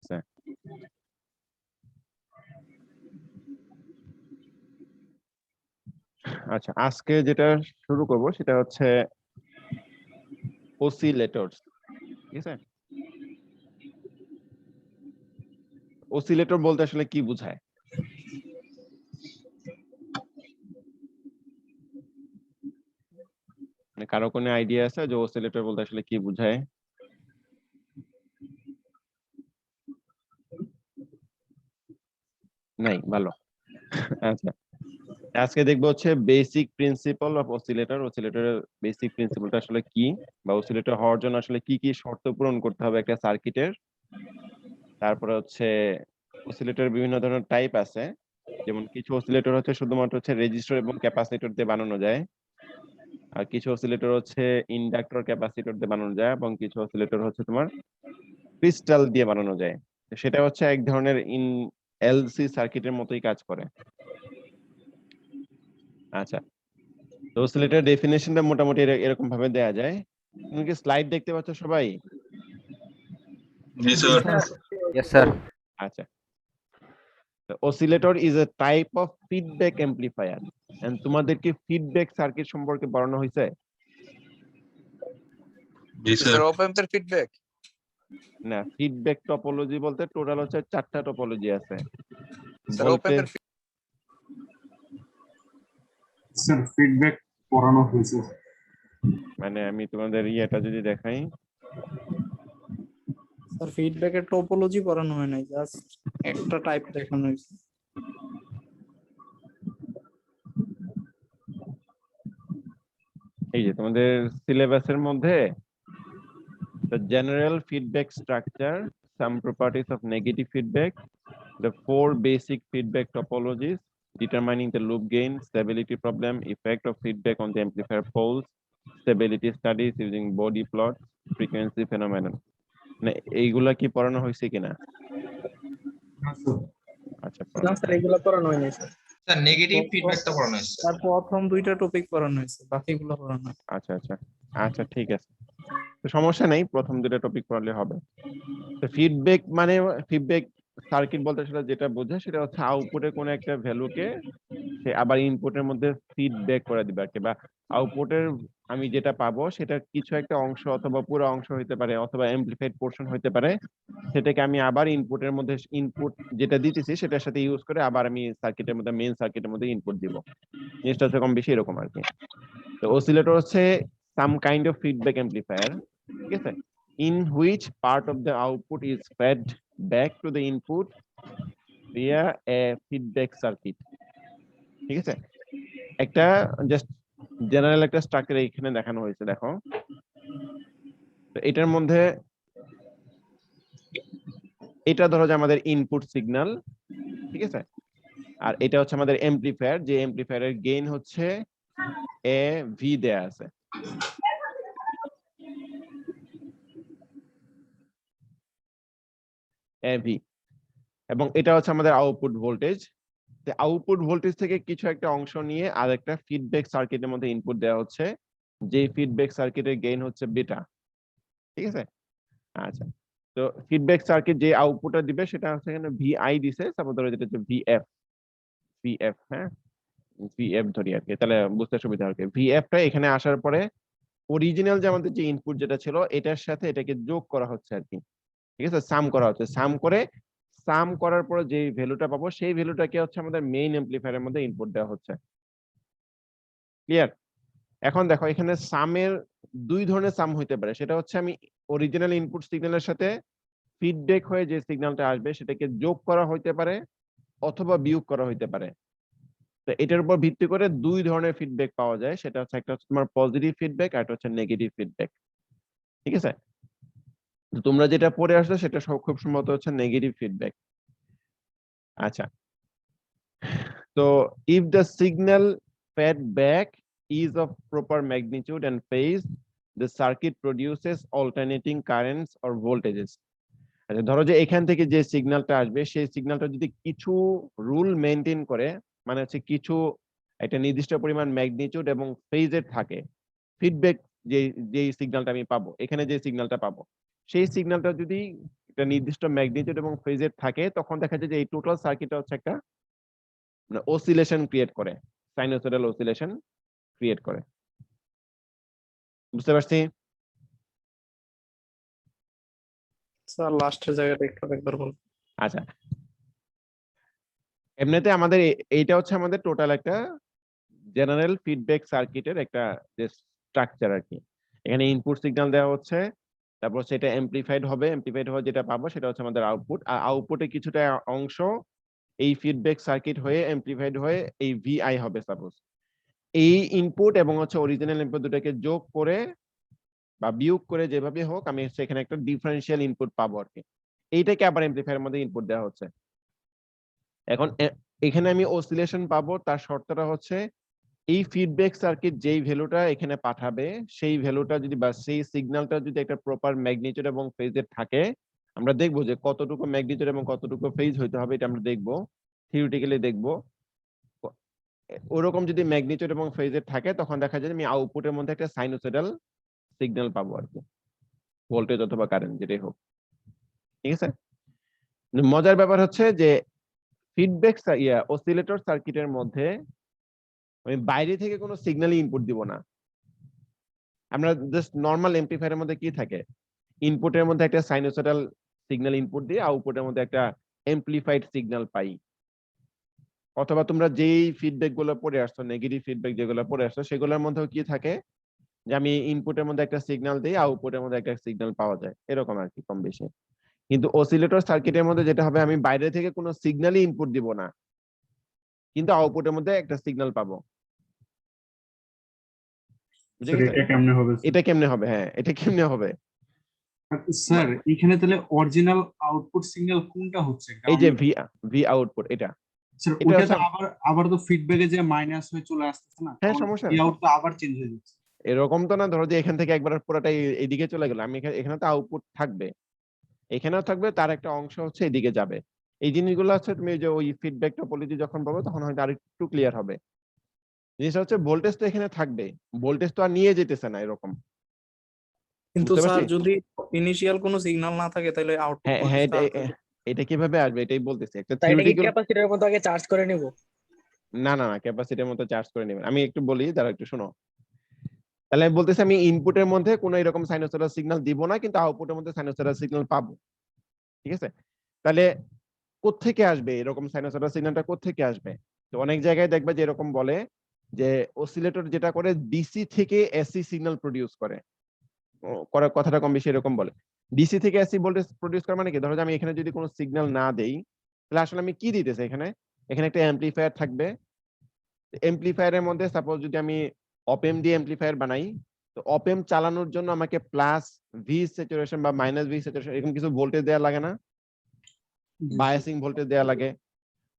আছে। আচ্ছা, আজকে যেটা শুরু করব সেটা হচ্ছে অসিলেটরস। ঠিক আছে, অসিলেটর বলতে আসলে কি বোঝায়? মানে কারো কোনো আইডিয়া আছে যে অসিলেটর বলতে আসলে কি বোঝায়? নাই, ভালো। আচ্ছা, আজকে দেখবো হচ্ছে বেসিক প্রিন্সিপাল অফ অসিলেটর। অসিলেটরের বেসিক প্রিন্সিপালটা আসলে কি, বা অসিলেটর হওয়ার জন্য আসলে কি কি শর্ত পূরণ করতে হবে একটা সার্কিটের। তারপরে হচ্ছে অসিলেটর বিভিন্ন ধরনের টাইপ আছে, যেমন কিছু অসিলেটর হচ্ছে শুধুমাত্র হচ্ছে রেজিস্টর এবং ক্যাপাসিটর দিয়ে বানানো যায়, আর কিছু অসিলেটর হচ্ছে ইন্ডাক্টর ক্যাপাসিটর দিয়ে বানানো যায়, এবং কিছু অসিলেটর হচ্ছে তোমার ক্রিস্টাল দিয়ে বানানো যায়। তো সেটা হচ্ছে এক ধরনের এলসি সার্কিটের মতোই কাজ করে। আচ্ছা, তো অসিলেটর ডেফিনেশনটা মোটামুটি এরকম ভাবে দেয়া যায়। তুমি কি স্লাইড দেখতে পাচ্ছ সবাই? জি স্যার। Yes, sir. আচ্ছা, the oscillator is a type of feedback amplifier, and তোমাদের কি ফিডব্যাক সার্কিট সম্পর্কে পড়ানো হয়েছে? জি স্যার। স্যার অপ অ্যাম্পের ফিডব্যাক না, ফিডব্যাক টপোলজি বলতে টোটাল হচ্ছে 4টা টপোলজি আছে। স্যার অপ অ্যাম্পের স্যার ফিডব্যাক পড়ানো হয়েছে। মানে আমি তোমাদের ইয়েটা যদি দেখাই, স্যার ফিডব্যাকের টোপোলজি পড়ানো হয় নাই, জাস্ট একটা টাইপ দেখানো হয়েছে। এই যে তোমাদের সিলেবাসের মধ্যে the general feedback structure, some properties of negative feedback, the 4 basic feedback topologies, determining the loop gain, stability problem, effect of feedback on the amplifier poles, stability studies using body plots, frequency phenomenon. মানে এইগুলা কি পড়ানো হয়েছে কিনা? আচ্ছা, না sir এগুলো পড়ানো হয় নাই স্যার। স্যার নেগেটিভ ফিডব্যাকটা পড়ানো হয়েছে। তার প্রথম দুইটা টপিক পড়ানো হয়েছে, বাকিগুলো পড়ানো হয়। আচ্ছা আচ্ছা আচ্ছা, ঠিক আছে, তো সমস্যা নেই, প্রথম দুটো টপিক পড়লে হবে। তো ফিডব্যাক মানে, ফিডব্যাক সার্কিট বলতে আসলে যেটা বোঝায় সেটা হচ্ছে আউটপুটের কোনো একটা ভ্যালুকে সে আবার ইনপুটের মধ্যে ফিডব্যাক করে দিবে আর কি, বা আউটপুটের আমি যেটা পাবো সেটা কিছু একটা অংশ অথবা পুরো অংশ হইতে পারে, অথবা অ্যামপ্লিফাইড পোরশন হইতে পারে, সেটাকে আমি আবার ইনপুটের মধ্যে, ইনপুট যেটা দিতেছি সেটার সাথে ইউজ করে আবার আমি সার্কিটের মধ্যে, মেইন সার্কিটের মধ্যে ইনপুট দিব। জিনিসটা হচ্ছে কম বেশি এরকম আর কি। তো অসিলেটর হচ্ছে some kind of feedback amplifier, ঠিক আছে, in which part of the output is fed back to the input via a feedback circuit। ঠিক আছে, একটা জাস্ট জেনারেল একটা স্ট্রাকচার এখানে দেখানো হয়েছে, দেখো। তো এটার মধ্যে এটা ধরো যে আমাদের ইনপুট সিগন্যাল, ঠিক আছে, আর এটা হচ্ছে আমাদের এমপ্লিফায়ার, যে এমপ্লিফায়ারের গেইন হচ্ছে এ ভি দেয়া আছে। এভি, এবং এটা হচ্ছে আমাদের আউটপুট ভোল্টেজ। আউটপুট ভোল্টেজ থেকে কিছু একটা অংশ নিয়ে আর একটা ফিডব্যাক সার্কিটের মধ্যে ইনপুট দেওয়া হচ্ছে, যে ফিডব্যাক সার্কিটের গেইন হচ্ছে বিটা। ঠিক আছে, আচ্ছা, তো ফিডব্যাক সার্কিট যে আউটপুটটা দিবে সেটা হচ্ছে এখানে ভিআই দিছে, তারপর ধরো যেটা হচ্ছে ভিএফ, ভিএফ, হ্যাঁ, ভিএফ ধরি আর কি, তাহলে বুঝতে সুবিধা হবে। ভিএফটা এখানে আসার পরে অরিজিনাল যে আমাদের যে ইনপুট যেটা ছিল এটার সাথে এটাকে যোগ করা হচ্ছে আর কি, ঠিক আছে, সাম করা হচ্ছে। সাম করার পরে যে ভ্যালুটা পাবো সেই ভ্যালুটাকে হচ্ছে আমাদের মেইন অ্যামপ্লিফায়ারের মধ্যে ইনপুট দেওয়া হচ্ছে। ক্লিয়ার? এখন দেখো এখানে সামের দুই ধরনের সাম হইতে পারে, সেটা হচ্ছে আমি অরিজিনাল ইনপুট সিগন্যালের সাথে ফিডব্যাক হয়ে যে সিগন্যালটা আসবে সেটাকে যোগ করা হইতে পারে অথবা বিয়োগ করা হইতে পারে। তো এটার উপর ভিত্তি করে দুই ধরনের ফিডব্যাক পাওয়া যায়, সেটা হচ্ছে একটা হচ্ছে তোমার পজিটিভ ফিডব্যাক আর একটা হচ্ছে নেগেটিভ ফিডব্যাক। ঠিক আছে, তো তোমরা যেটা পড়ে আসলে সেটা খুব সম্ভবত হচ্ছে নেগেটিভ ফিডব্যাক। আচ্ছা, তো if the signal fed back is of proper magnitude and phase, the circuit produces alternating currents or voltages। আচ্ছা, ধরো যে এখান থেকে যে সিগন্যালটা আসবে সেই সিগন্যালটা যদি কিছু রুল মেনটেন করে, মানে হচ্ছে কিছু একটা নির্দিষ্ট পরিমাণ ম্যাগনিটিউড এবং ফেজের থাকে, ফিডব্যাক যে যে সিগন্যালটা আমি পাবো, এখানে যে সিগন্যালটা পাবো সেই সিগন্যালটা যদি একটা নির্দিষ্ট ম্যাগনিটিউড এবং ফেজের থাকে তখন দেখা যায় যে এই টোটাল সার্কিটটা হচ্ছে একটা অসিলেশন ক্রিয়েট করে, সাইনোসয়েডাল অসিলেশন ক্রিয়েট করে। বুঝতে পারছি? স্যার লাস্টের জায়গাটা একটু একবার বল। আচ্ছা, এমনিতে আমাদের এইটা হচ্ছে আমাদের টোটাল একটা জেনারেল ফিডব্যাক সার্কিটের একটা যে স্ট্রাকচার আর কি। এখানে ইনপুট সিগন্যাল দেওয়া হচ্ছে, তারপর সেটা এমপ্লিফাইড হবে, এমপ্লিফাইড হয়ে যেটা পাবো সেটা হচ্ছে আমাদের আউটপুট, আর আউটপুটে কিছুটা অংশ এই ফিডব্যাক সার্কিট হয়ে এমপ্লিফাইড হয়ে এই ভিআই হবে সাপোজ। এই ইনপুট এবং হচ্ছে অরিজিনাল ইনপুট দুটাকে যোগ করে বা বিয়োগ করে যেভাবে হোক আমি সেখানে একটা ডিফারেন্সিয়াল ইনপুট পাবো আর কি। এইটাকে আবার এমপ্লিফায়ারের মধ্যে ইনপুট দেওয়া হচ্ছে। এখন এখানে আমি অসিলেশন পাবো, তার শর্তটা হচ্ছে এই ফিডব্যাক সার্কিট যেই ভ্যালুটা এখানে পাঠাবে সেই ভ্যালুটা যদি বা সেই সিগন্যালটা যদি একটা প্রপার ম্যাগনিটিউড এবং ফেজের থাকে, আমরা দেখবো যে কতটুকু ম্যাগনিটিউড এবং কতটুকু ফেজ হইতে হবে, এটা আমরা দেখবো, থিওরিটিক্যালি দেখবো। ওরকম যদি ম্যাগনিটিউড এবং ফেজের থাকে তখন দেখা যায় আমি আউটপুটের মধ্যে একটা সাইনোসয়েডাল সিগন্যাল পাবো আর কি, ভোল্টেজ অথবা কারেন্ট যেটাই হোক। ঠিক আছে, মজার ব্যাপার হচ্ছে যে ফিডব্যাক অসিলেটর সার্কিটের মধ্যে আমি বাইরে থেকে কোনো সিগন্যাল ইনপুট দিব না। আমরা জাস্ট নরমাল এমপ্লিফায়ারের মধ্যে কি থাকে, ইনপুটের মধ্যে একটা সাইনোসয়েডাল সিগন্যাল ইনপুট দিয়ে আউটপুটের মধ্যে একটা এমপ্লিফাইড সিগন্যাল পাই। অথবা তোমরা যেই ফিডব্যাক গুলো পড়ে আসছো, নেগেটিভ ফিডব্যাক যেগুলো পড়ে আসছো সেগুলোর মধ্যেও কি থাকে যে আমি ইনপুটের মধ্যে একটা সিগন্যাল দিই, আউটপুটের মধ্যে একটা সিগন্যাল পাওয়া যায়, এরকম আর কি কম বেশি। কিন্তু অসিলেটর সার্কিটের মধ্যে যেটা হবে, আমি বাইরে থেকে কোনো সিগন্যালই ইনপুট দিব না, কিন্তু আউটপুটের মধ্যে একটা সিগন্যাল পাবো। বুঝে স্যার গেছে? এটা কেমনে হবে স্যার? এটা কেমনে হবে? হ্যাঁ, এটা কেমনে হবে? স্যার এখানে তাহলে অরিজিনাল আউটপুট সিগন্যাল কোনটা হচ্ছে? এই যে ভি আউটপুট, এটা স্যার এটা ওটা হচ্ছে, তো আবার তো ফিডব্যাকে যে মাইনাস হয়ে চলে আসতেছে না, হ্যাঁ তখন সমস্যা এই নেই। আউট তো আবার চেঞ্জ হয়ে যাচ্ছে। এরকম তো না, ধরো যে এখান থেকে একবার পুরোটাই এইদিকে চলে গেল, আমি এখানে তো আউটপুট থাকবে, এখানেও থাকবে, তার একটা অংশ হচ্ছে এদিকে যাবে। এই জিনিসগুলো হচ্ছে তুমি যে ওই ফিডব্যাক টপোলজি যখন পাবো তখন হয়তো আরেকটু ক্লিয়ার হবে। জিনিসটা হচ্ছে ভোল্টেজ তো এখানে থাকবে, ভোল্টেজ তো আর নিয়ে যেতেছে না এরকম। কিন্তু বুঝতে স্যার পারছি? যদি ইনিশিয়াল কোনো সিগন্যাল না থাকে তাহলে আউটপুট হ্যাঁ হ্যাঁ, এটা কিভাবে আসবে এটাই বলতেছি, একটা তাই এটা কি থিওরিটিক্যাল। ক্যাপাসিটরের মতো আগে চার্জ করে নিব? না না না, ক্যাপাসিটির মতো চার্জ করে নেবেন। আমি একটু বলি, দাঁড়া একটু শোনো। তাহলে আমি বলতেছি আমি ইনপুটের মধ্যে কোনো এরকম সাইনোসয়েডাল সিগন্যাল দিব না, কিন্তু আউটপুটের মধ্যে সাইনোসয়েডাল সিগন্যাল পাবো। ঠিক আছে, তাহলে কোত্থেকে আসবে এরকম সাইনোসয়েডাল সিগন্যালটা, কোত্থেকে আসবে? তো অনেক জায়গায় দেখবে যে এরকম বলে যে অসিলেটর যেটা করে ডিসি থেকে এসি সিগন্যাল প্রডিউস করে, কথাটা কম বেশি এরকম বলে। ডিসি থেকে এসি ভোল্টেজ প্রডিউস করে মানে কি, ধরো যে আমি এখানে যদি কোনো সিগন্যাল না দেই তাহলে আসলে আমি কি দিতেছি, এখানে এখানে একটা অ্যামপ্লিফায়ার থাকবে। এমপ্লিফায়ারের মধ্যে সাপোজ যদি আমি অপএম দিয়ে এমপ্লিফায়ার বানাই, তো অপএম চালানোর জন্য আমাকে প্লাস ভি স্যাচুরেশন বা মাইনাস ভি স্যাচুরেশন এরকম কিছু ভোল্টেজ দেওয়া লাগে না, বায়াসিং ভোল্টেজ দেওয়া লাগে।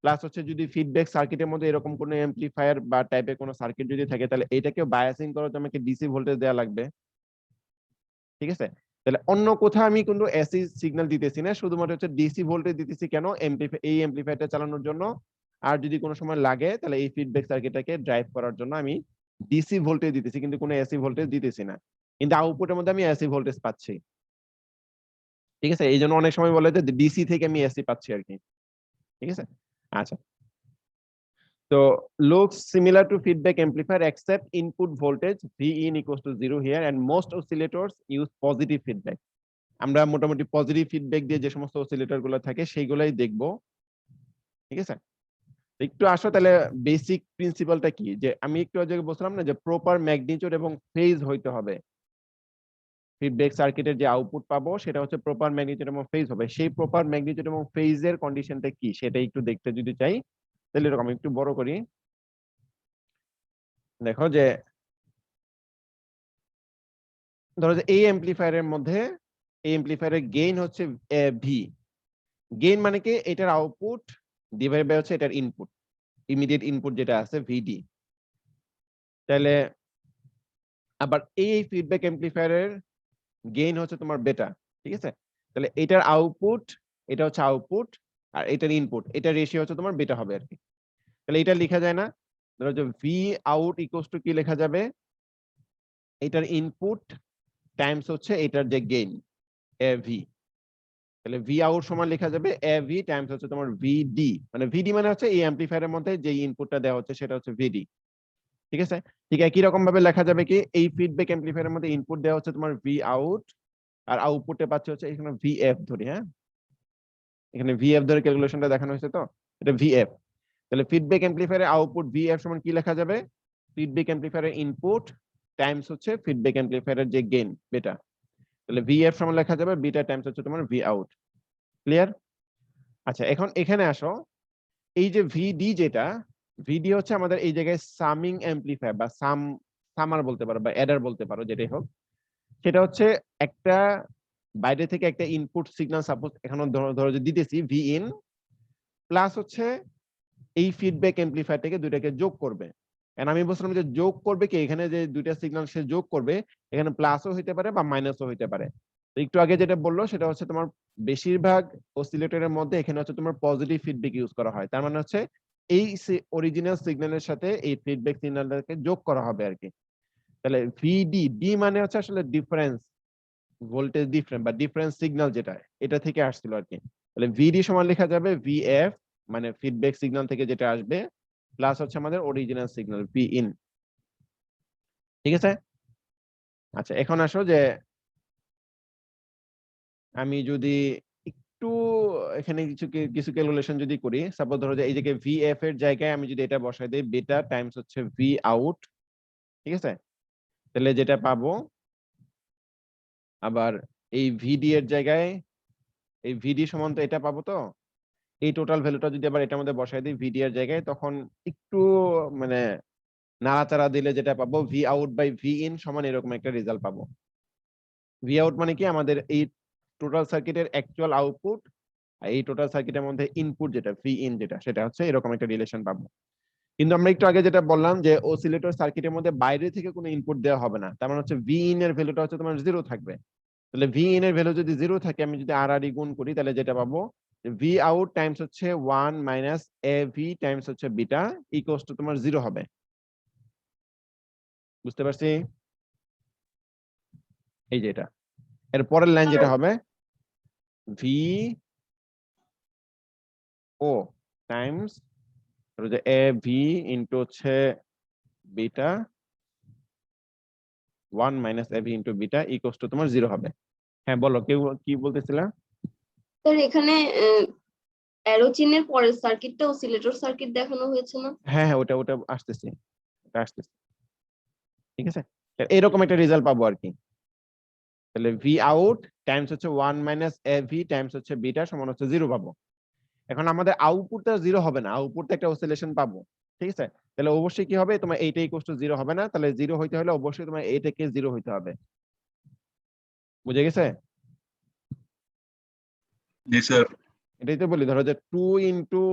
প্লাস হচ্ছে যদি ফিডব্যাক সার্কিটের মধ্যে এরকম কোনো এমপ্লিফায়ার বা টাইপের কোনো সার্কিট যদি থাকে তাহলে এটাকে বায়াসিং করার জন্য আমাকে ডিসি ভোল্টেজ দেওয়া লাগবে। ঠিক আছে, তাহলে অন্য কোথাও আমি কিন্তু এসি সিগন্যাল দিতেছি না, শুধুমাত্র হচ্ছে ডিসি ভোল্টেজ দিতেছি। কেন? এই এমপ্লিফায়ারটা চালানোর জন্য। আর যদি কোনো সময় লাগে তাহলে এই ফিডব্যাক সার্কিটটাকে ড্রাইভ করার জন্য আমি ডিসি ভোল্টেজ দিতেছি, কিন্তু কোনো এসি ভোল্টেজ দিতেছি না, কিন্তু আউটপুটের মধ্যে আমি এসি ভোল্টেজ পাচ্ছি। ঠিক আছে, এই জন্য অনেক সময় বলে যে ডিসি থেকে আমি এসি পাচ্ছি আর কি। ঠিক আছে, আচ্ছা। তো looks similar to feedback amplifier except input voltage Vin equals to 0 here and most oscillators use positive feedback. আমরা মোটামুটি পজিটিভ ফিডব্যাক দিয়ে যে সমস্ত অসিলেটর গুলো থাকে সেইগুলাই দেখব। ঠিক আছে, একটু আসো তাহলে বেসিক প্রিন্সিপালটা কি, যে আমি একটু আগে বলছিলাম না যে প্রপার ম্যাগনিটিউড এবং ফেজ হইতে হবে। ফিডব্যাক সার্কিটের যে আউটপুট পাবো সেটা হচ্ছে প্রপার ম্যাগনিটিউড এবং ফেজ হবে। সেই প্রপার ম্যাগনিটিউড এবং ফেজের কন্ডিশনটা কি সেটা একটু দেখতে যদি চাই তাহলে এরকম একটু বড় করি। দেখো যে ধরো যে এই এমপ্লিফায়ারের মধ্যে এই এমপ্লিফায়ারের গেইন হচ্ছে ভি। গেইন মানে কি, এটার আউটপুট ডিভাইড বাই হচ্ছে এটার ইনপুট, ইমিডিয়েট ইনপুট যেটা আছে ভিডি। তাহলে আবার এই ফিডব্যাক এমপ্লিফায়ারের গেইন হচ্ছে তোমার বেটা। ঠিক আছে, তাহলে এটার আউটপুট, এটা হচ্ছে আউটপুট, আর এটার ইনপুট, এটা রেশিও হচ্ছে তোমার বেটা হবে আর কি। তাহলে এটা লেখা যায় না, ধরো যে ভি আউট ইকুয়ালস টু কি লেখা যাবে, এটার ইনপুট টাইমস হচ্ছে এটার যে গেইন ভি। তাহলে ভি আউট সমান লেখা যাবে এ ভি টাইমস হচ্ছে তোমার ভিডি, মানে ভিডি মানে হচ্ছে এই অ্যাম্পলিফায়ারের মধ্যে যে ইনপুটটা দেওয়া হচ্ছে সেটা হচ্ছে ভিডি। ঠিক আছে, ঠিক একই রকম ভাবে লেখা যাবে কি এই ফিডব্যাক অ্যাম্পলিফায়ারের মধ্যে ইনপুট দেওয়া হচ্ছে তোমার ভি আউট, আর আউটপুটে পাচ্ছে হচ্ছে এখানে ভিএফ ধরি, হ্যাঁ এখানে ভিএফ ধরে ক্যালকুলেশনটা দেখানো হয়েছে, তো এটা ভিএফ। তাহলে ফিডব্যাক অ্যাম্পলিফায়ারের আউটপুট ভিএফ সমান কি লেখা যাবে, ফিডব্যাক অ্যাম্পলিফায়ারের ইনপুট টাইমস হচ্ছে ফিডব্যাক অ্যাম্পলিফায়ারের যে গেইন বেটা, তাহলে ভিএফ সমান লেখা যাবে বিটা টাইমস হচ্ছে তোমার ভি আউট। ক্লিয়ার? আচ্ছা এখন এখানে আসো, এই যে ভিডি যেটা, ভিডি হচ্ছে আমাদের এই জায়গায় সামিং অ্যাম্পলিফায়ার বা সামার বলতে পারো বা অ্যাডার বলতে পারো, যেটাই হোক, সেটা হচ্ছে একটা বাইরে থেকে একটা ইনপুট সিগন্যাল সাপোজ এখানে ধরো যে দিতেছি ভি ইন, প্লাস হচ্ছে এই ফিডব্যাক অ্যাম্পলিফায়ার থেকে দুইটাকে যোগ করবে। এন্ড আমি বলছিলাম যে যোগ করবে কি, এখানে যে দুইটা সিগন্যাল সে যোগ করবে, এখানে প্লাসও হইতে পারে বা মাইনাসও হইতে পারে। তো একটু আগে যেটা বললো সেটা হচ্ছে তোমার বেশিরভাগ অসিলেটরের মধ্যে এখানে হচ্ছে তোমার পজিটিভ ফিডব্যাক ইউজ করা হয়, তার মানে হচ্ছে এই অরিজিনাল সিগন্যালের সাথে এই ফিডব্যাক সিগন্যালটাকে যোগ করা হবে আর কি। তাহলে ভিডি, ডি মানে হচ্ছে আসলে ডিফারেন্স ভোল্টেজ ডিফারেন্স বা ডিফারেন্স সিগন্যাল, যেটা এটা থেকে আসছিল আর কি। তাহলে ভিডি সমান লেখা যাবে ভিএফ মানে ফিডব্যাক সিগন্যাল থেকে যেটা আসবে, প্লাস হচ্ছে আমাদের অরিজিনাল সিগন্যাল ভি ইন। ঠিক আছে, আচ্ছা এখন আসো যে আমি যদি একটু এখানে কিছু ক্যালকুলেশন যদি করি, সাপোজ ধরো যে এই জায়গায় ভিএফ এর জায়গায় আমি যদি এটা বসাই দিই বেটা টাইমস হচ্ছে ভি আউট, ঠিক আছে, তাহলে যেটা পাবো, আবার এই ভিডি এর জায়গায় এই ভিডি সমান তো এটা পাবো, তো এই টোটাল ভ্যালুটা যদি আবার এটার মধ্যে বসাই দিই ভিডি এর জায়গায়, তখন একটু মানে নাড়াচাড়া দিলে যেটা পাবো V out by V in সমান এরকম একটা রেজাল্ট পাবো। ভি আউট মানে কি আমাদের এই টোটাল সার্কিটের অ্যাকচুয়াল আউটপুট, আর এই টোটাল সার্কিটের মধ্যে ইনপুট যেটা ভি ইন যেটা, সেটা হচ্ছে এরকম একটা রিলেশন পাবো। কিন্তু আমরা একটু আগে যেটা বললাম যে অসিলেটর সার্কিটের মধ্যে বাইরে থেকে কোনো ইনপুট দেওয়া হবে না, তার মানে হচ্ছে ভি ইন এর ভ্যালুটা হচ্ছে তোমার জিরো থাকবে। তাহলে ভি ইন এর ভ্যালু যদি জিরো থাকে, আমি যদি আর আর গুণ করি, তাহলে যেটা পাবো ভি আউট টাইমস হচ্ছে 1 মাইনাস এ ভি টাইমস হচ্ছে বিটা ইকুয়ালস টু তোমার জিরো হবে। বুঝতে পারছি? এই যে এটা, এর পরের লাইন যেটা হবে ভি ও টাইমস যে এ ভি ইনটু হচ্ছে beta 1 minus A V into beta equals to তোমার জিরো হবে। হ্যাঁ বলো, কেউ কি বলতেছিলা? স্যার এখানে অ্যারো চিহ্নের পরের সার্কিটটা অসিলেটর সার্কিট দেখানো হয়েছে না? হ্যাঁ হ্যাঁ ওটা ওটা আসতেছে, ওটা আসতেছে। ঠিক আছে, এরকম একটা রেজাল্ট পাবো আর কি। তাহলে ভি আউট টাইমস হচ্ছে 1 মাইনাস এ ভি টাইমস হচ্ছে বিটা সমান হচ্ছে জিরো পাবো। এখন আমাদের আউটপুটটা জিরো হবে না, আউটপুটটা একটা অসিলেশন পাবো। ঠিক আছে, তাহলে অবশ্যই কি হবে, তোমার এইটা ইকুয়াল টু জিরো হবে না, তাহলে জিরো হইতে হলে অবশ্যই তোমার এইটাকে জিরো হইতে হবে। বুঝে গেছে? জি স্যার। এটাই তো বলি, ধরো যে 2 into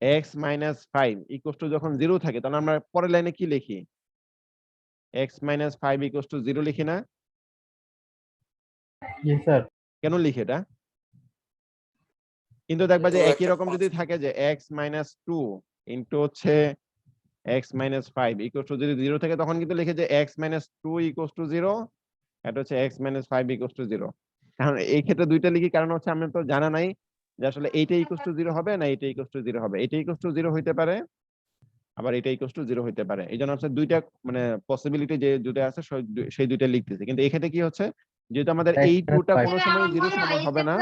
x minus 5 equal to যখন জিরো থাকে, তখন আমরা পরের লাইনে কি লিখি, x minus 5 equal to zero লিখি না? জি স্যার। কেন লিখি এটা? কিন্তু দেখবা যে একই রকম যদি থাকে যে এক্স মাইনাস 2 ইনটু হচ্ছে এক্স মাইনাস 5 ইকুয়াল টু যদি জিরো থাকে, তখন কিন্তু লিখে যে x minus 2 equal to zero, এটা হচ্ছে x minus 5 equal to zero. কারণ এই ক্ষেত্রে দুইটা লিখি, কারণ হচ্ছে আমরা তো জানা নাই যে আসলে এইটা ইকুয়াল টু জিরো হবে না এইটা ইকুয়াল টু জিরো হবে। এটা ইকুয়াল টু জিরো হইতে পারে, আবার এটা ইকুয়াল টু জিরো হইতে পারে। এই জন্য হচ্ছে দুইটা মানে পসিবিলিটি যে দুটো আছে সেই দুইটা লিখতেছি। কিন্তু এই ক্ষেত্রে কি হচ্ছে, যেহেতু আমাদের এই টুটা কোনো সময় জিরো সমান হবে না,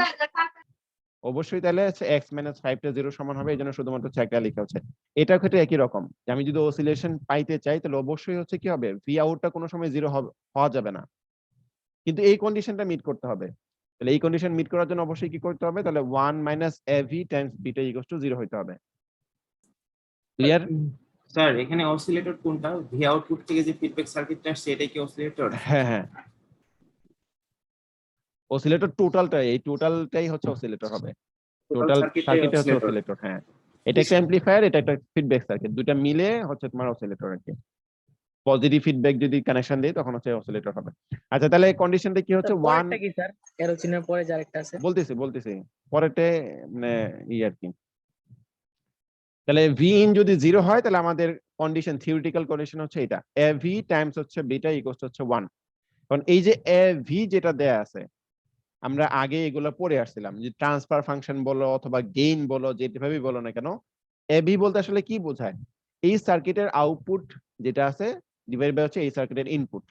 অবশ্যই তাহলে এক্স মাইনাস 5টা জিরো সমান হবে, এই জন্য শুধুমাত্র হচ্ছে একটা লেখা হচ্ছে। এটার ক্ষেত্রে একই রকম, যে আমি যদি অসিলেশন পাইতে চাই তাহলে অবশ্যই হচ্ছে কি হবে, ভি আউটটা কোনো সময় জিরো হওয়া যাবে না, কিন্তু এই কন্ডিশনটা মিট করতে হবে। তাহলে এই কন্ডিশন মিট করার জন্য অবশ্যই কি করতে হবে, তাহলে 1 minus A V Times beta equals to zero হইতে হবে। ক্লিয়ার? স্যার এখানে অসিলেটর কোনটা? ভি আউটপুট থেকে যে ফিডব্যাক সার্কিটটা আসছে এটাই কি অসিলেটর? হ্যাঁ হ্যাঁ, অসিলেটর টোটালটাই, এই টোটালটাই হচ্ছে অসিলেটর হবে। টোটাল সার্কিটে হচ্ছে অসিলেটর। হ্যাঁ, এটা একটা অ্যাম্পলিফায়ার, এটা একটা ফিডব্যাক সার্কিট, দুটো মিলে হচ্ছে তোমার অসিলেটর আর কি। পজিটিভ ফিডব্যাক যদি কানেকশন দেই তখন হচ্ছে অসিলেটর হবে। আচ্ছা তাহলে কন্ডিশনটা কি হচ্ছে, 1 কি স্যার এরো চিহ্নের পরে যে আরেকটা আছে বলতেছি পরেতে মানে আর কি। তাহলে ভি ইন যদি জিরো হয় তাহলে আমাদের কন্ডিশন, থিওরিটিক্যাল কন্ডিশন হচ্ছে এটা, এ ভি টাইমস হচ্ছে বিটা ইকুয়ালস হচ্ছে 1। কারণ এই যে এ ভি যেটা দেয়া আছে, আমরা আগে এগুলো পড়ে আসছিলাম, যে ট্রান্সফার ফাংশন বলো অথবা গেইন বলো, যেভাবেই বলো না কেন, এবি বলতে আসলে কি বোঝায়? এই সার্কিটের আউটপুট যেটা আছে ডিভাইড বাই হচ্ছে এই সার্কিটের ইনপুট।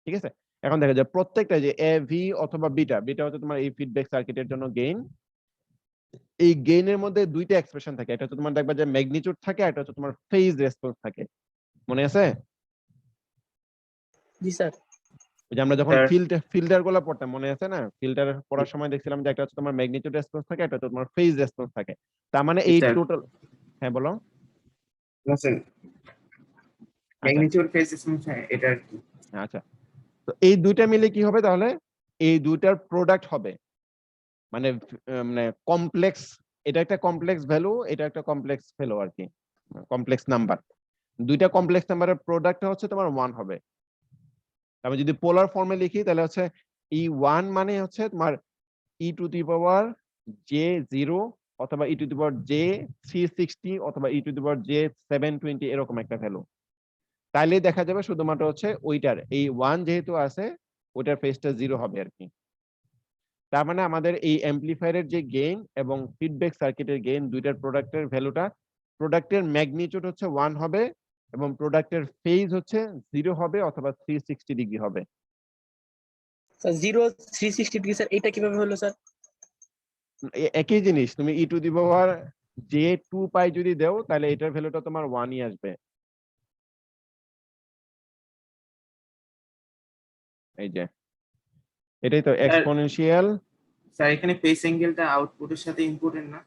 ঠিক আছে, এখন দেখা যায় প্রত্যেকটা যে এ ভি অথবা বিটা, বিটা হচ্ছে তোমার এই ফিডব্যাক সার্কিটের জন্য গেইন। এই গেইনের মধ্যে দুইটা এক্সপ্রেশন থাকে, একটা হচ্ছে তোমার দেখবা যে ম্যাগনিটিউড থাকে, একটা হচ্ছে তোমার ফেজ রেসপন্স থাকে। মনে আছে? জি স্যার। ওই যে আমরা যখন স্যার। ফিল্টার গুলো পড়তাম, মনে আছে না? ফিল্টার পড়ার সময় দেখছিলাম যে একটা হচ্ছে তোমার ম্যাগনিটিউড রেসপন্স থাকে, একটা হচ্ছে তোমার ফেজ রেসপন্স থাকে। তার মানে এই স্যার। টোটাল, হ্যাঁ বলো। ম্যাগনিটিউড ফেজ রেসপন্স এটা আর কি? আচ্ছা, তো এই দুইটা মিলে কি হবে তাহলে? এই দুইটার প্রোডাক্ট হবে, মানে মানে কমপ্লেক্স। এটা একটা কমপ্লেক্স ভ্যালু, এটা একটা কমপ্লেক্স ভ্যালু আর কি, কমপ্লেক্স নাম্বার। দুইটা কমপ্লেক্স নাম্বারের প্রোডাক্ট হচ্ছে তোমার 1 হবে। আমি যদি পোলার ফর্মে লিখি তাহলে হচ্ছে E1 মানে হচ্ছে তোমার e to the power j0 অথবা e to the power j360 অথবা e to the power j720 এরকম একটা ভ্যালু। তাইলে দেখা যাবে শুধুমাত্র হচ্ছে ওইটার এই 1 যেহেতু আছে ওইটার ফেজটা 0 হবে আর কি। তার মানে আমাদের এই অ্যাম্পলিফায়ারের যে গেইন এবং ফিডব্যাক সার্কিটের গেইন দুইটার প্রোডাক্টের ভ্যালুটা, প্রোডাক্টের ম্যাগনিটিউড হচ্ছে 1 হবে এবং প্রোডাক্টের ফেজ হচ্ছে 0 হবে অথবা 360 ডিগ্রি হবে। স্যার 0 360 ডিগ্রি স্যার, এটা কিভাবে হলো স্যার? একই জিনিস, তুমি e to the power j2 পাই যদি দাও তাহলে এটার ভ্যালুটা তোমার 1 ই আসবে। এই যে এটাই তো এক্সপোনেনশিয়াল। স্যার এখানে ফেজ অ্যাঙ্গেলটা আউটপুটের সাথে ইনপুটের না,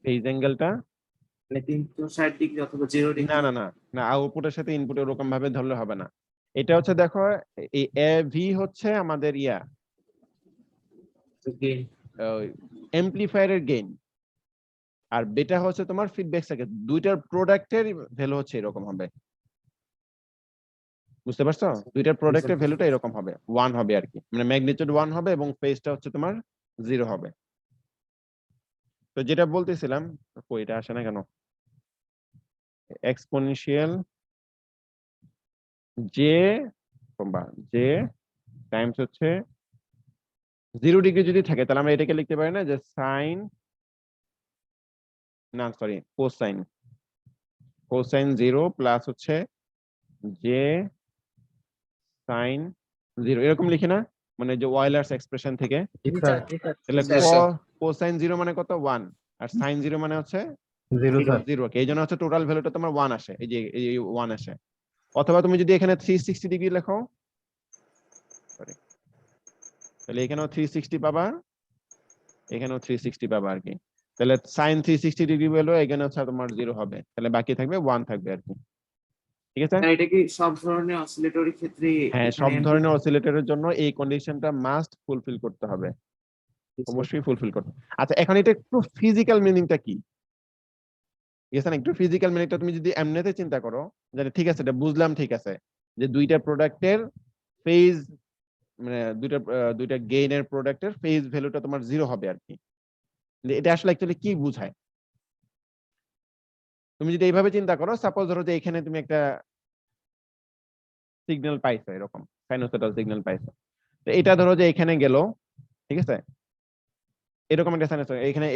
ফেজ অ্যাঙ্গেলটা মানে 360 ডিগ্রি অথবা 0 ডিগ্রি? না না না না, আউটপুটের সাথে ইনপুট এরকম ভাবে ধরলে হবে না। এটা হচ্ছে দেখো, এই এ ভি হচ্ছে আমাদের অ্যাম্পলিফায়ারের গেইন, আর বেটা হচ্ছে তোমার ফিডব্যাক সার্কিট। দুইটার প্রোডাক্টের ভ্যালু হচ্ছে এরকম হবে, বুঝতে পারছো? দুইটার প্রোডাক্টের ভ্যালুটা এরকম হবে, 1 হবে আর কি, মানে ম্যাগনিটিউড 1 হবে এবং ফেজটা হচ্ছে তোমার 0 হবে। তো যেটা বলতেছিলাম, এটা আসে না কেন, এক্সপোনেনশিয়াল জে জে টাইমস হচ্ছে 0 ডিগ্রি যদি থাকে তাহলে আমরা এটাকে লিখতে পারি না যে সাইন, না সরি কোসাইন 0 প্লাস হচ্ছে জে সাইন 0, এরকম লিখি না? মানে যে ওয়েলার্স এক্সপ্রেশন থেকে। জি স্যার, জি স্যার। তাহলে স্যার। কোসাইন 0 মানে কত? 1, আর সাইন 0 মানে হচ্ছে 0। এই জন্য হচ্ছে টোটাল ভ্যালুটা তোমার 1 আসে, এই যে এই 1 আসে। অথবা তুমি যদি এখানে 360 ডিগ্রি লেখো, সরি, তাহলে এখানেও 360 পাবা, এখানেও 360 পাবা আর কি। তাহলে সাইন 360 ডিগ্রি ভ্যালু এখানে হচ্ছে তোমার 0 হবে, তাহলে বাকি থাকবে 1 থাকবে আর কি। ঠিক আছে? স্যার এটা কি সব ধরনের অসিলেটরের ক্ষেত্রে? হ্যাঁ, সব ধরনের অসিলেটরের জন্য এই কন্ডিশনটা মাস্ট ফুলফিল করতে হবে, অবশ্যই ফুলফিল করতে। আচ্ছা, এখন এটা একটু ফিজিক্যাল মিনিংটা কি? ঠিক আছে না, একটু ফিজিক্যাল মিনিংটা তুমি যদি এমনিতে চিন্তা করো, যে ঠিক আছে এটা বুঝলাম, ঠিক আছে, যে দুইটা প্রোডাক্টের ফেজ, মানে দুইটা গেইনের প্রোডাক্টের ফেজ ভ্যালুটা তোমার 0 হবে আর কি। এটা আসলে অ্যাকচুয়ালি কি বোঝায়? তুমি যদি এইভাবে চিন্তা করো, সাপোজ ধরো যে এখানে তুমি একটা সিগন্যাল পাইছো, এরকম সাইনোসয়েডাল সিগন্যাল পাইছো, তো এটা ধরো যে এখানে গেল, ঠিক আছে, এরকম একটা সাইনোসয়েড এখানে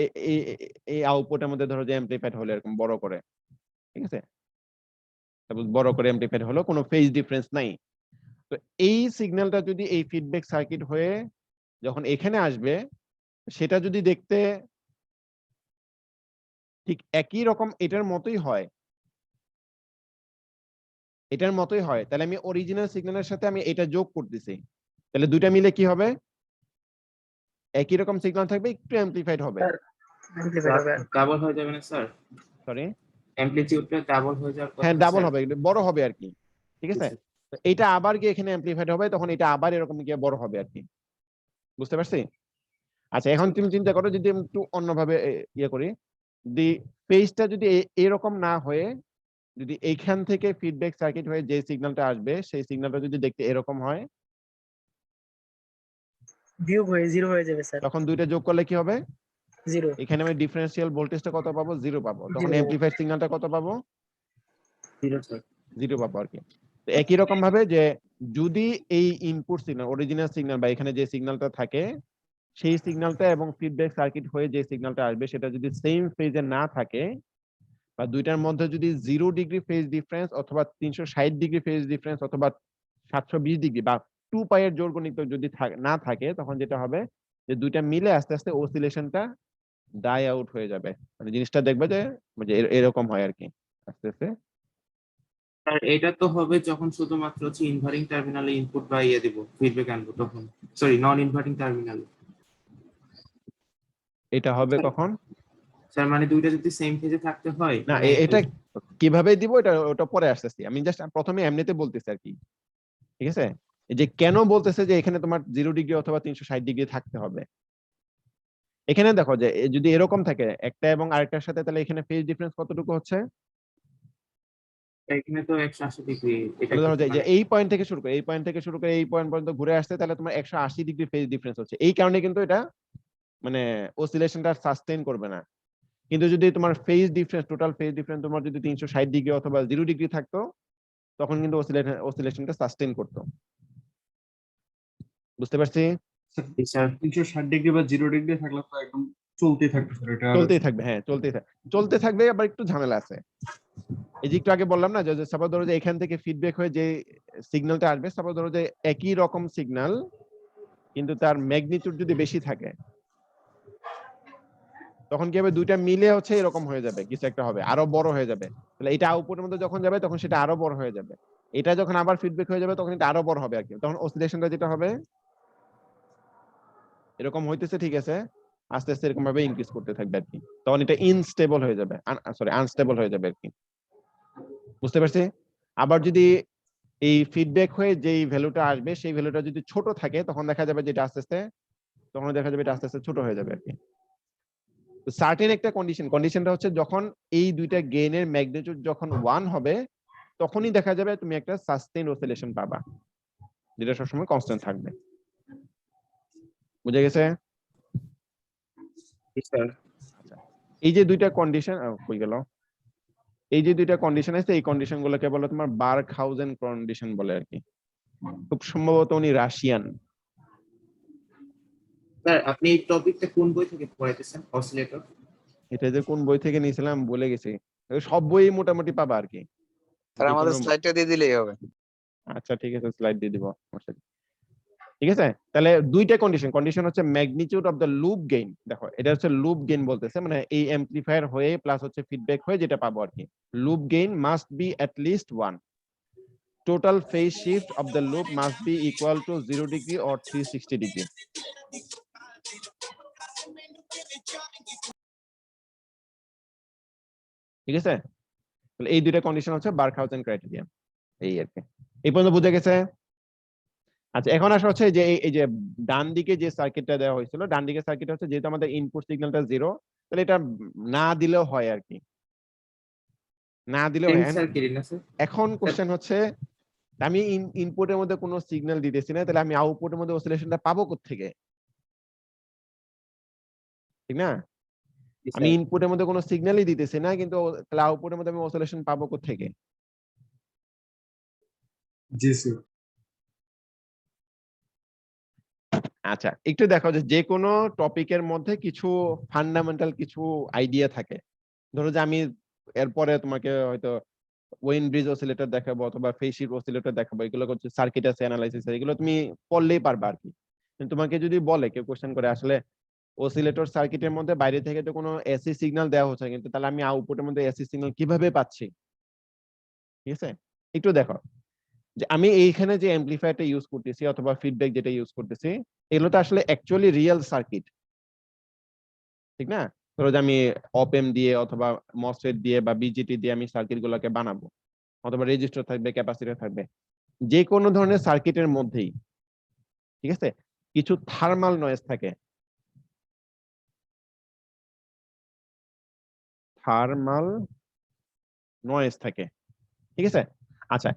এই আউটপুটের মধ্যে ধরো যে অ্যাম্পলিফাইড হলো এরকম বড় করে, ঠিক আছে, সাপোজ বড় করে অ্যাম্পলিফাইড হলো, কোনো ফেজ ডিফারেন্স নাই। তো এই সিগন্যালটা যদি এই ফিডব্যাক সার্কিট হয়ে যখন এখানে আসবে, সেটা যদি দেখতে ঠিক একই রকম এটার মতোই হয়, তাহলে আমি অরিজিনাল সিগন্যালের সাথে আমি এটা যোগ করতেছি, তাহলে দুইটা মিলে কি হবে? একই রকম সিগন্যাল থাকবে, একটু অ্যাম্পলিফাইড হবে। ডাবল হয়ে যাবে না স্যার? সরি, অ্যামপ্লিটিউডটা ডাবল হয়ে যাওয়ার কথা? হ্যাঁ ডাবল হবে, বড় হবে আর কি। ঠিক আছে, তো এটা আবার গিয়ে এখানে অ্যাম্পলিফাইড হবে, তখন এটা আবার এরকম গিয়ে বড় হবে আর কি, বুঝতে পারছি? আচ্ছা, এখন তুমি চিন্তা করো, যদি আমি একটু অন্যভাবে ইয়ে করি, দি ফেজটা যদি এরকম না হয়ে, যদি এইখান থেকে ফিডব্যাক সার্কিট হয়ে যে সিগন্যালটা আসবে সেই সিগন্যালটা যদি দেখতে এরকম হয়, বিয়োগ হয়ে 0 হয়ে যাবে স্যার। তখন দুইটা যোগ করলে কি হবে? 0। এখানে আমি ডিফারেন্সিয়াল ভোল্টেজটা কত পাবো? 0 পাবো। তখন 0 অ্যাম্পলিফাইড সিগন্যালটা কত পাবো? 0 স্যার। 0 পাবো আর কি। তো একই রকম ভাবে যে যদি এই ইনপুট সিগন্যাল অরিজিনাল সিগন্যাল বা এখানে যে সিগন্যালটা থাকে সেই সিগন্যালটা এবং ফিডব্যাক সার্কিট হয়ে যে সিগন্যালটা আসবে সেটা যদি সেম ফেজে না থাকে বা দুইটার মধ্যে যদি 0 ডিগ্রি ফেজ ডিফারেন্স অথবা 360 ডিগ্রি ফেজ ডিফারেন্স অথবা 720 ডিগ্রি বা 2 পাইয়ের জোড়গণিত যদি না থাকে তখন যেটা হবে যে দুইটা মিলে আস্তে আস্তে অসিলেশনটা ডাই আউট হয়ে যাবে, মানে জিনিসটা দেখবে যে এরকম হয় আর কি আস্তে আস্তে। আর এটা তো হবে যখন শুধুমাত্র হচ্ছে ইনভার্টিং টার্মিনালে ইনপুট বা দিব ফিডব্যাক আনবো তখন, সরি নন ইনভার্টিং টার্মিনালে। এটা হবে কখন? স্যার মানে দুইটা যদি সেম ফেজে থাকতে হয় না মানে এটা কিভাবে দিব এটা ওটা পরে আসতেছি, আমি জাস্ট প্রথমে এমনিতে বলতেছি আর কি, ঠিক আছে? এই যে কেন বলতেছে যে এখানে তোমার 0 ডিগ্রি অথবা 360 ডিগ্রি থাকতে হবে, এখানে দেখো যে যদি এরকম থাকে একটা এবং আরেকটার সাথে, তাহলে এখানে ফেজ ডিফারেন্স কতটুকু হচ্ছে? এখানে তো 180 ডিগ্রি, এটা তাহলে ধরো যে মানে এই পয়েন্ট থেকে শুরু করে এই পয়েন্ট থেকে শুরু করে এই পয়েন্ট পর্যন্ত ঘুরে আসছে, তাহলে তোমার 180 ডিগ্রি ফেজ ডিফারেন্স হচ্ছে, এই কারণে কিন্তু এটা মানে অসিলেশনটা সাস্টেইন করবে না। কিন্তু যদি তোমার phase difference total phase difference তোমার যদি 360 ডিগ্রি অথবা 0 ডিগ্রি থাকতো তখন কিন্তু অসিলেশনটা সাস্টেইন করতো। বুঝতে পারছি? স্যার 360 ডিগ্রি বা 0 ডিগ্রি থাকলে তো একদম চলতেই থাকবে স্যার, এটা চলতেই থাকবে, হ্যাঁ চলতে থাকবে। আবার একটু ঝামেলা আছে, এই যে একটু আগে বললাম না যে সাপোজ ধরো যে এখান থেকে ফিডব্যাক হয়ে যে সিগন্যালটা আসবে, সাপোজ ধরো যে একই রকম সিগন্যাল কিন্তু তার ম্যাগনিটিউড যদি বেশি থাকে তখন কি হবে, দুইটা মিলে হচ্ছে এরকম হয়ে যাবে, কিছু একটা হবে, আরো বড় হয়ে যাবে। তাহলে এটা আউটপুটের মধ্যে যখন যাবে তখন সেটা আরো বড় হয়ে যাবে, এটা যখন আবার ফিডব্যাক হয়ে যাবে তখন এটা আরো বড় হবে আর কি। তখন অসিলেশনটা যেটা হবে এরকম হইতেছে, ঠিক আছে, আস্তে আস্তে এরকম ভাবে ইনক্রিজ করতে থাকবে আর কি। তখন এটা ইনস্টেবল হয়ে যাবে, সরি আনস্টেবল হয়ে যাবে আর কি। বুঝতে পারছি? আবার যদি এই ফিডব্যাক হয়ে যেই ভ্যালুটা আসবে সেই ভ্যালুটা যদি ছোট থাকে তখন দেখা যাবে যে এটা আস্তে আস্তে ছোট হয়ে যাবে আর কি। তো সার্টেন একটা কন্ডিশনটা হচ্ছে যখন এই দুইটা গেইনের ম্যাগনিটিউড যখন 1 হবে তখনই দেখা যাবে তুমি একটা সাস্টেইন অসিলেশন পাবা, যেটা সবসময় কনস্ট্যান্ট থাকবে। বুঝে গেছে? স্যার আচ্ছা, এই যে দুইটা কন্ডিশন কই গেল, এই যে দুইটা কন্ডিশন আছে এই কন্ডিশন গুলোকে বলে তোমার বার্কহাউজেন কন্ডিশন বলে আর কি। খুব সম্ভবত উনি রাশিয়ান। স্যার আপনি এই টপিকটা কোন বই থেকে পড়াইতেছেন অসিলেটর? এটা যে কোন বই থেকে নিয়েছিলাম বলে গেছি, সব বই মোটামুটি পাবা আর কি। স্যার যে আমাদের কোনো- স্লাইডটা দিয়ে দিলেই হবে। আচ্ছা ঠিক আছে, স্লাইড দিয়ে দিব। ঠিক আছে, তাহলে দুইটা কন্ডিশন হচ্ছে magnitude of the loop gain. দেখো এটা হচ্ছে লুপ গেইন বলতেছে, মানে এই অ্যাম্পলিফায়ার হয়ে প্লাস হচ্ছে ফিডব্যাক হয়ে যেটা পাবো আর কি। Loop gain must be at least 1, total phase shift of the loop must be equal to 0 degree or 360 degree. ঠিক আছে, তাহলে এই দুইটা কন্ডিশন হচ্ছে বার্কহাউজেন ক্রাইটেরিয়া। এই আর কি, এই পর্যন্ত বুঝে গেছে? আচ্ছা এখন আসা হচ্ছে যে এই যে ডান দিকে যে সার্কিটটা দেওয়া হয়েছিল, ডান দিকে সার্কিট হচ্ছে যেহেতু আমাদের ইনপুট সিগন্যালটা 0, তাহলে এটা না দিলেও হয় আর কি, না দিলেও সেম হয়। সার্কিট না স্যার? এখন কোশ্চেন হচ্ছে আমি ইনপুটের মধ্যে কোনো সিগন্যাল দিতেছি না, তাহলে আমি আউটপুটের মধ্যে অসিলেশনটা পাবো কোত্থেকে? ঠিক না? আমি ইনপুটের মধ্যে কোনো সিগন্যালই দিতেছি না, কিন্তু তাহলে আউটপুটের মধ্যে আমি অসিলেশন পাবো কোত্থেকে? জি স্যার। আচ্ছা একটু দেখো যে কোনো টপিকের মধ্যে কিছু ফান্ডামেন্টাল কিছু আইডিয়া থাকে। ধরো যে আমি এরপরে তোমাকে হয়তো ওয়েন ব্রিজ অসিলেটর দেখাবো অথবা ফেজ শিফট অসিলেটর দেখাবো, এগুলো হচ্ছে সার্কিট আছে অ্যানালাইসিস, এগুলো তুমি পড়লেই পারবা আর কি। কিন্তু তোমাকে যদি বলে কেউ কোশ্চেন করে আসলে অসিলেটর সার্কিটের মধ্যে বাইরে থেকে তো কোনো এসি সিগন্যাল দেওয়া হচ্ছে, কিন্তু তাহলে আমি আউটপুটের মধ্যে এসি সিগন্যাল কিভাবে পাচ্ছি? ঠিক আছে, একটু দেখো যে আমি এইখানে যে অ্যাম্পলিফায়ারটা ইউজ করতেছি অথবা ফিডব্যাক যেটা ইউজ করতেছি এগুলো তো আসলে অ্যাকচুয়ালি রিয়েল সার্কিট, ঠিক না? ধরো যে আমি অপ এম দিয়ে অথবা মসফেট দিয়ে বা বিজিটি দিয়ে আমি সার্কিট গুলোকে বানাবো, অথবা রেজিস্টার থাকবে, ক্যাপাসিটর থাকবে, যে কোনো ধরনের সার্কিটের মধ্যেই ঠিক আছে কিছু থার্মাল নয়েজ থাকে। থার্মাল নয়েজ থাকে, ঠিক আছে। আচ্ছা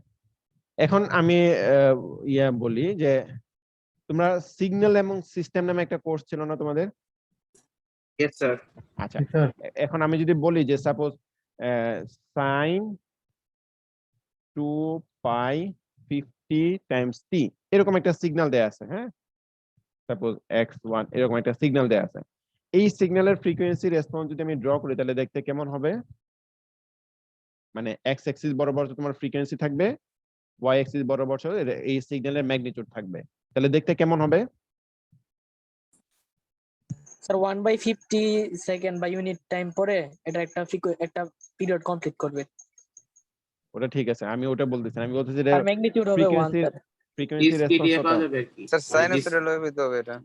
এখন আমি বলি যে তোমরা সিগন্যাল এবং সিস্টেম নামে একটা কোর্স ছিল না তোমাদের? Yes sir. আচ্ছা এখন আমি যদি বলি যে সাপোজ sin 2 পাই 50 টাইমস টি এরকম একটা সিগন্যাল দেয়া আছে, হ্যাঁ, সাপোজ x1 এরকম একটা সিগন্যাল দেয়া আছে। এই সিগন্যালের ফ্রিকোয়েন্সি রেসপন্স যদি আমি ড্র করি তাহলে দেখতে কেমন হবে, মানে x অ্যাক্সিস বরাবর তোমার ফ্রিকোয়েন্সি থাকবে, y অ্যাক্সিস বরাবর এই সিগন্যালের ম্যাগনিটিউড থাকবে, তাহলে দেখতে কেমন হবে? স্যার 1/50 সেকেন্ড বা ইউনিট টাইম পরে এটা একটা পিরিয়ড কমপ্লিট করবে। ওটা ঠিক আছে, আমি ওটা বলতেছি না, আমি বলতেছি যে আর ম্যাগনিটিউড হবে 1 স্যার। ফ্রিকোয়েন্সি রেসপন্স SPDA কত, পাওয়া যাবে আর কি স্যার সাইনোসয়েডাল ওয়েভে তো হবে এটা।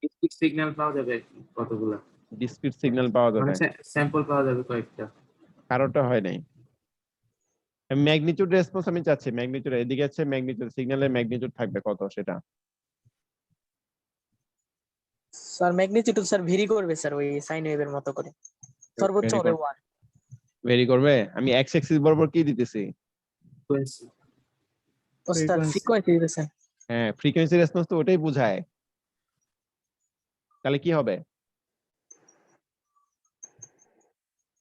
ডিসক্রিট সিগন্যাল পাওয়া যাবে আর কি কতগুলা, ডিসক্রিট সিগন্যাল পাওয়া যাবে, মানে স্যাম্পল পাওয়া যাবে কয়েকটা। কারোটা হয় নাই। ম্যাগনিটিউড রেসপন্স আমি চাচ্ছি, ম্যাগনিটিউড এদিকে আছে, ম্যাগনিটিউড সিগন্যালের ম্যাগনিটিউড থাকবে কত সেটা। স্যার ম্যাগনিটিউড স্যার ভেরি করবে স্যার ওই সাইন ওয়েভের মতো করে, সর্বোচ্চ হবে 1। ভেরি করবে, আমি x অ্যাক্সিস বরাবর কি দিতেছি, ফ্রিকোয়েন্সি। ও স্যার ফ্রিকোয়েন্সি দিবেন। হ্যাঁ ফ্রিকোয়েন্সি রেসপন্স তো ওটাই বোঝায়, তাহলে কি হবে?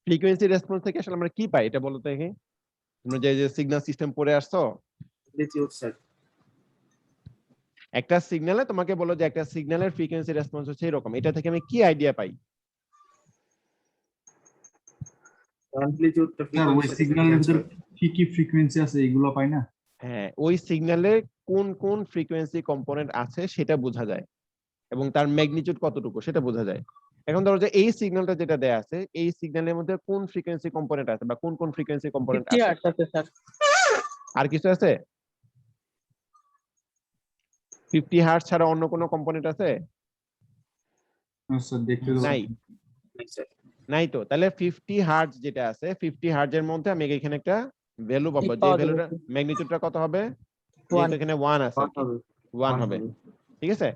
ফ্রিকোয়েন্সি রেসপন্স থেকে আসলে আমরা কি পাই এটা বলো তো দেখি, তোমরা যে সিগন্যাল সিস্টেম পড়ে আসছো, অ্যামপ্লিটিউড স্যার। একটা সিগন্যালে তোমাকে বলো যে একটা সিগন্যালের ফ্রিকোয়েন্সি রেসপন্স হচ্ছে এরকম, এটা থেকে আমি কি আইডিয়া পাই? অ্যামপ্লিটিউডটা স্যার ওই সিগন্যালের ভিতর কি কি ফ্রিকোয়েন্সি আছে এগুলো পাই না? হ্যাঁ ওই সিগন্যালে কোন কোন ফ্রিকোয়েন্সি কম্পোনেন্ট আছে সেটা বোঝা যায়, এবং তার ম্যাগনিটিউড কতটুকু সেটা বোঝা যায়। এখন ধরো যে এই সিগন্যালটা যেটা দেয়া আছে, এই সিগন্যালের মধ্যে কোন ফ্রিকোয়েন্সি কম্পোনেন্ট আছে বা কোন কোন ফ্রিকোয়েন্সি কম্পোনেন্ট 50 আছে, হার্টজ আছে স্যার। আর কিছু আছে? 50 হার্টজ ছাড়া অন্য কোনো কম্পোনেন্ট আছে? স্যার দেখতে দাও। নাই, নাই তো। তাহলে 50 হার্টজ যেটা আছে, 50 হার্টজের মধ্যে আমি এখানে একটা ভ্যালু পাবো, যে পাওয়া যাবে। ভ্যালুটা ম্যাগনিটিউডটা কত হবে, 1 যেহেতু এখানে 1 আছে, 1 হবে, ঠিক আছে।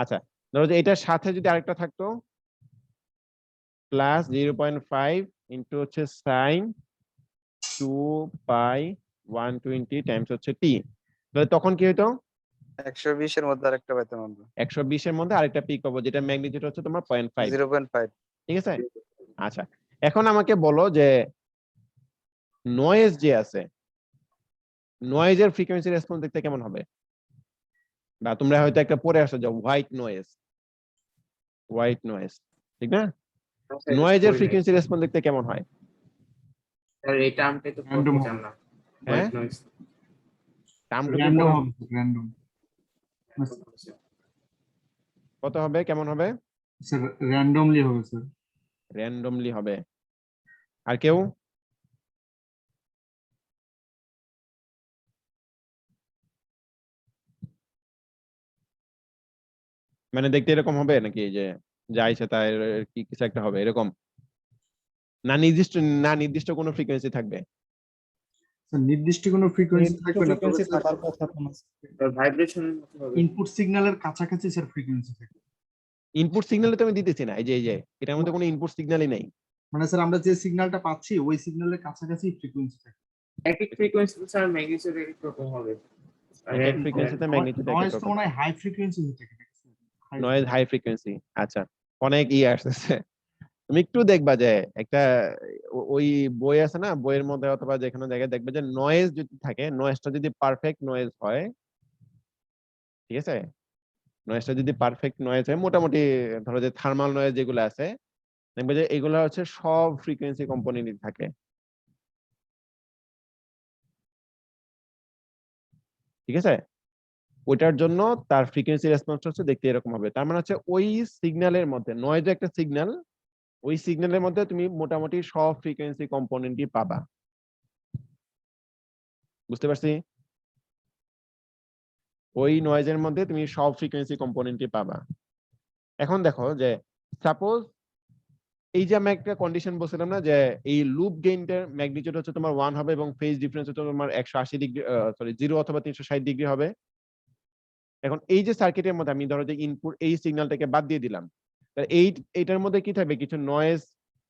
আচ্ছা ধরো যে এটার সাথে যদি আরেকটা থাকতো প্লাস 0.5 ইনটু হচ্ছে sin 2 পাই 120 টাইমস হচ্ছে t, তাহলে তখন কি হতো, 120 এর মধ্যে আরেকটা পাইতাম আমরা। 120 এর মধ্যে আরেকটা পিক পাবো, যেটা ম্যাগনিটিউড হচ্ছে তোমার 0.5, 0.5। ঠিক আছে। আচ্ছা এখন আমাকে বলো যে নয়েজ যে আছে, নয়েজের ফ্রিকোয়েন্সি রেসপন্স দেখতে কেমন হবে? বা তোমরা হয়তো একটা পড়ে আসো যে হোয়াইট নয়েজ, ঠিক না? নয়েজের ফ্রিকোয়েন্সি রেসপন্স দেখতে কেমন হয়? স্যার এই টার্মটাই তো Random পড়তে জানলাম। হ্যাঁ? White noise. টার্মটুকু র্যান্ডম হবে, র্যান্ডম। কত হবে, কেমন হবে? স্যার র্যান্ডমলি হবে স্যার। র্যান্ডমলি হবে। আর কেউ? মানে দেখতে এরকম হবে নাকি, যে যা ইচ্ছা তাই কি কিছু একটা হবে এরকম, না নির্দিষ্ট কোনো ফ্রিকোয়েন্সি থাকবে? স্যার নির্দিষ্ট কোনো ফ্রিকোয়েন্সি থাকবে না, তবে ফ্রিকোয়েন্সি স্যার থাকার কথা কোনো ভাইব্রেশনের মতো হবে। ইনপুট সিগন্যালের কাছাকাছি স্যার ফ্রিকোয়েন্সি থাকবে। ইনপুট সিগন্যালে তো আমি দিতেছি না, এই যে এটার মধ্যে কোনো ইনপুট সিগন্যালই নেই। মানে স্যার আমরা যে সিগন্যালটা পাচ্ছি ওই সিগন্যালের কাছাকাছি ফ্রিকোয়েন্সি থাকে। এক এক ফ্রিকোয়েন্সি স্যার ম্যাগনিটিউড এক এক রকম হবে। এক ফ্রিকোয়েন্সিতে ম্যাগনিটিউড নয়েজ তো মনে হয় হাই ফ্রিকোয়েন্সি হতে থাকে। Noise high frequency. আচ্ছা অনেক আসতেছে, তুমি একটু দেখবা যে একটা ওই বই আছে না, বইয়ের মধ্যে অথবা যেখানে জায়গায় দেখবে যে নয়েজ যদি থাকে, নয়েজটা যদি পারফেক্ট নয়েজ হয়, ঠিক আছে, নয়েজটা যদি পারফেক্ট নয়েজ হয়, মোটামুটি ধরো যে থার্মাল নয়েজ যেগুলো আছে, দেখবে যে এগুলো হচ্ছে সব ফ্রিকোয়েন্সি কম্পোনেন্টই থাকে, ঠিক আছে। ওইটার জন্য তার ফ্রিকোয়েন্সি রেসপন্স হচ্ছে দেখতে এরকম হবে। তার মানে হচ্ছে ওই সিগন্যালের মধ্যে, নয়েজ একটা সিগন্যাল, ওই সিগন্যালের মধ্যে তুমি মোটামুটি সব ফ্রিকোয়েন্সি কম্পোনেন্টই পাবা। বুঝতে পারছি? ওই নয়েজের মধ্যে তুমি সব ফ্রিকোয়েন্সি কম্পোনেন্টই পাবা। এখন দেখো যে সাপোজ এই যে আমি একটা কন্ডিশন বলছিলাম না, যে এই লুপ গেইনটার ম্যাগনিটিউড হচ্ছে তোমার 1 হবে এবং ফেজ ডিফারেন্স হচ্ছে তোমার 180 ডিগ্রি, সরি 0 অথবা 360 ডিগ্রি হবে। এখন এই যে সার্কিটের মধ্যে আমি ধরো যে ইনপুট এই সিগন্যালটাকে বাদ দিয়ে দিলাম, তাহলে এইটার মধ্যে কি থাকবে, কিছু নয়েজ,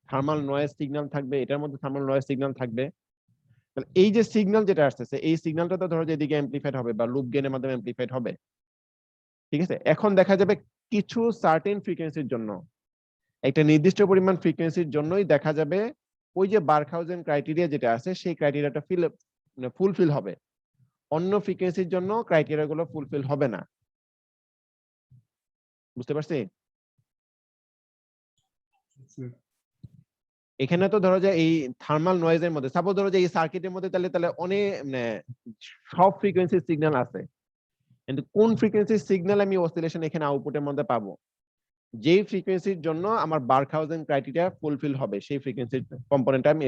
থার্মাল নয়েজ সিগন্যাল থাকবে, এটার মধ্যে থার্মাল নয়েজ সিগন্যাল থাকবে। তাহলে এই যে সিগন্যাল যেটা আসছে, এই সিগন্যালটা তো ধরো যে এদিকে অ্যামপ্লিফাইড হবে বা লুপ গেইনের মাধ্যমে অ্যামপ্লিফাইড হবে, ঠিক আছে। এখন দেখা যাবে কিছু সার্টেন ফ্রিকোয়েন্সির জন্য, একটা নির্দিষ্ট পরিমাণ ফ্রিকোয়েন্সির জন্যই দেখা যাবে ওই যে বার্কহাউজেন ক্রাইটেরিয়া যেটা আছে সেই ক্রাইটেরিয়াটা ফুলফিল হবে। অন্য ফ্রিকোয়েন্সির জন্য ক্রাইটেরিয়া গুলো ফুলফিল হবে না। বুঝতে পারছি? এখানে তো ধরো যে এই থার্মাল নয়েজের মধ্যে সাপোজ ধরো যে এই সার্কিটের মধ্যে তাহলে অনেক মানে সব ফ্রিকোয়েন্সির সিগন্যাল আছে, কিন্তু কোন ফ্রিকোয়েন্সির সিগন্যাল আমি অসিলেশন এখানে আউটপুটের মধ্যে পাবো, যেই ফ্রিকোয়েন্সির জন্য আমার বার্কহাউজেন ক্রাইটেরিয়া ফুলফিল হবে সেই ফ্রিকোয়েন্সির কম্পোনেন্টটা আমি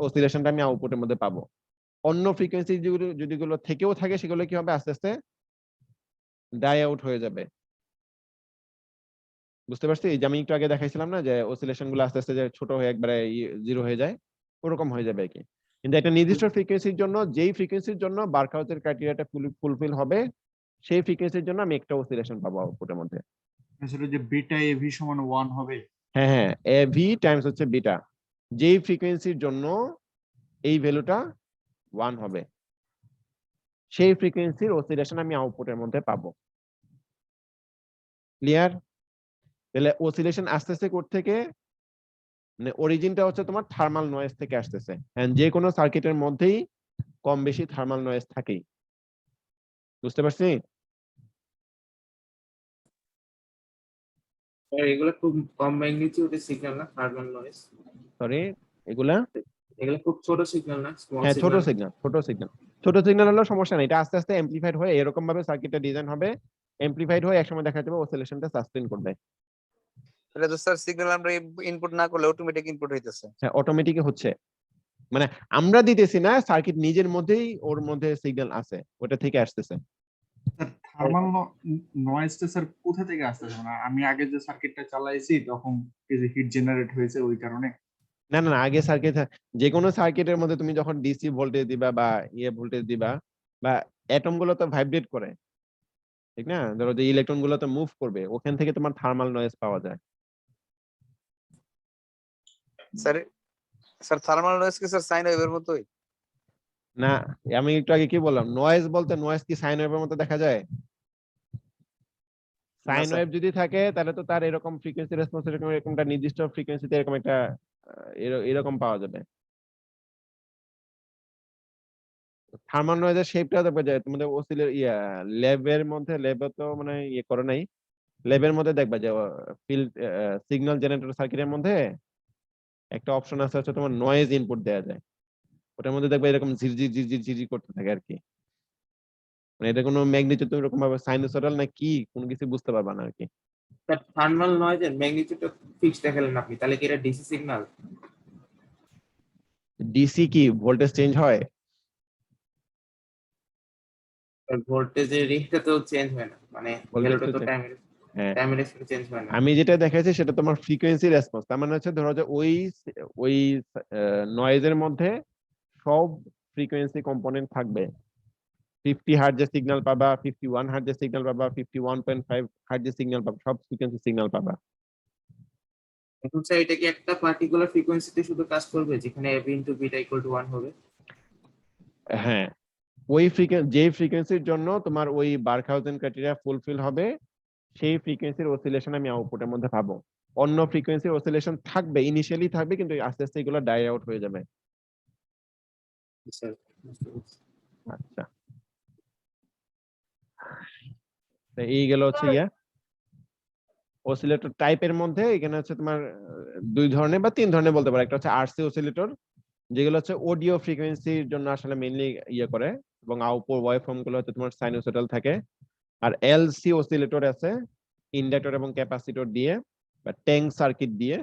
অসিলেশনটা আমি আউটপুটের মধ্যে পাবো। অন্য ফ্রিকোয়েন্সি যদি গুলো থেকেও থাকে সেগুলো কি হবে, আস্তে আস্তে ডাই আউট হয়ে যাবে। বুঝতে পারছি? যে আমি একটু আগে দেখাইছিলাম না যে অসিলেশন গুলো আস্তে আস্তে যে ছোট হয়ে একবারে জিরো হয়ে যায়, ওরকম হয়ে যাবে কি। কিন্তু একটা নির্দিষ্ট ফ্রিকোয়েন্সির জন্য যেই ফ্রিকোয়েন্সির জন্য বার্কহাউজের ক্রাইটেরিয়াটা ফুলফিল হবে সেই ফ্রিকোয়েন্সির জন্য আমি একটা অসিলেশন পাবো আউটপুটের মধ্যে। আসলে যে বিটা এভি সমান 1 হবে। হ্যাঁ হ্যাঁ, এভি টাইমস হচ্ছে বিটা, যেই ফ্রিকোয়েন্সির জন্য এই ভ্যালুটা 1 হবে সেই ফ্রিকোয়েন্সির অসিলেশন আমি আউটপুটের মধ্যে পাবো। ক্লিয়ার? তাহলে অসিলেশন আস্তে আস্তে কোথা থেকে, মানে অরিজিনটা হচ্ছে তোমার থার্মাল নয়েজ থেকে আসতেছে, এন্ড যে কোনো সার্কিটের মধ্যেই কম বেশি থার্মাল নয়েজ থাকেই। বুঝতে পারছি? আর এগুলো খুব কম ম্যাগনিটিউডের সিগন্যাল না, থার্মাল নয়েজ। সরি, এগুলা এগুলো খুব ছোট সিগন্যাল না, স্মল হ্যাঁ ছোট সিগন্যাল। সিগন্যাল, ছোট সিগন্যাল হলো সমস্যা নেই, এটা আস্তে আস্তে এমপ্লিফাইড হয়ে এরকম ভাবে সার্কিটটা ডিজাইন হবে, এমপ্লিফাইড হয়ে একসময় দেখা যাবে অসিলেশনটা সাস্টেইন করবে। এটা তো স্যার সিগন্যাল আমরা ইনপুট না করলে অটোমেটিক ইনপুট হইতেছে। হ্যাঁ অটোমেটিক হচ্ছে, মানে আমরা দিতেছি না, সার্কিট নিজের মধ্যেই ওর মধ্যে সিগন্যাল আছে, ওটা থেকে আসতেছে। থার্মাল নয়েজটা স্যার কোথা থেকে আসতেছে? মানে আমি আগে যে সার্কিটটা চালাইছি তখন এই যে হিট জেনারেট হয়েছে ওই কারণে। না না না, আগে সার্কিট, যে কোনো সার্কিটের মধ্যে তুমি যখন ডিসি ভোল্টেজ দিবা বা ভোল্টেজ দিবা, বা অ্যাটম গুলো তো ভাইব্রেট করে, ঠিক না? ধরো যে ইলেকট্রন গুলো তো মুভ করবে, ওখান থেকে তোমার থার্মাল নয়েজ পাওয়া যায়। স্যার স্যার থার্মাল নয়েজ কি স্যার সাইন ওয়েভের মতোই? না, আমি একটু আগে কি বললাম, নয়েজ বলতে নয়েজ কি সাইন ওয়েভের মতো দেখা যায়? Sign sir. ওয়েভ যদি থাকে তাহলে তো তার এরকম ফ্রিকোয়েন্সি রেসপন্স এরকমটা নির্দিষ্ট ফ্রিকোয়েন্সিতে এরকম একটা এরকম পাওয়া যাবে। থার্মাল নয়েজের শেপটা দেখবে যে তোমাদের ওসিলের ল্যাবের মধ্যে, ল্যাবে তো মানে করে নাই, ল্যাবের মধ্যে দেখবা যে ফিল্ড সিগন্যাল জেনারেটর সার্কিটের মধ্যে একটা অপশন আছে হচ্ছে তোমার নয়েজ ইনপুট দেওয়া যায়, ওটার মধ্যে দেখবা এরকম ঝিরঝির ঝিরঝির ঝিরঝির করতে থাকে আর কি। মানে এটা কোনো ম্যাগনিটিউড তুমি এরকম ভাবে সাইনোসয়েডাল না কি কোনো কিছু বুঝতে পারবা না আর কি। স্যার থার্মাল নয়েজের ম্যাগনিটিউডটা ফিক্স দেখালেন আপনি, তাহলে কি এটা ডিসি সিগন্যাল? ডিসি কি ভোল্টেজ চেঞ্জ হয়? ভোল্টেজের রেটটা তো চেঞ্জ হয় না, মানে Voltage ভ্যালুটা তো তো change- হ্যাঁ, টাইমের সাথে চেঞ্জ হয় না। আমি যেটা দেখাইছি সেটা তোমার ফ্রিকোয়েন্সি রেসপন্স, তার মানে হচ্ছে ধরো যে ওই নয়েজের মধ্যে সব ফ্রিকোয়েন্সি কম্পোনেন্ট থাকবে। 50 হার্টজের সিগন্যাল পাবা, 51 হার্টজের সিগন্যাল পাবা, 51.5 হার্টজের সিগন্যাল পাবা, সব ফ্রিকোয়েন্সি সিগন্যাল পাবা। এখন স্যার এটা কি একটা পার্টিকুলার ফ্রিকোয়েন্সিতে শুধু কাজ করবে যেখানে a into beta equal to 1 হবে? হ্যাঁ, ওই যে ফ্রিকোয়েন্সির জন্য তোমার ওই বার্কহাউজেন ক্রাইটেরিয়া ফুলফিল হবে সেই ফ্রিকোয়েন্সির অসিলেশন আমি আউটপুটের মধ্যে পাবো। অন্য ফ্রিকোয়েন্সির অসিলেশন থাকবে, ইনিশিয়ালি থাকবে, কিন্তু আস্তে আস্তে এগুলো ডাই আউট হয়ে যাবে। স্যার বুঝতে পারছি। আচ্ছা, তো এই গেল হচ্ছে অসিলেটর টাইপের মধ্যে। এখানে হচ্ছে তোমার দুই ধরনের বা তিন ধরনের বলতে পারো। একটা হচ্ছে আরসি অসিলেটর, যেগুলো হচ্ছে অডিও ফ্রিকোয়েন্সির জন্য আসলে মেইনলি করে, এবং আউটপুট ওয়েভফর্ম গুলো হচ্ছে তোমার সাইনোসয়েডাল থাকে। আর এলসি অসিলেটর আছে ইন্ডাক্টর এবং ক্যাপাসিটর দিয়ে বা ট্যাঙ্ক সার্কিট দিয়ে,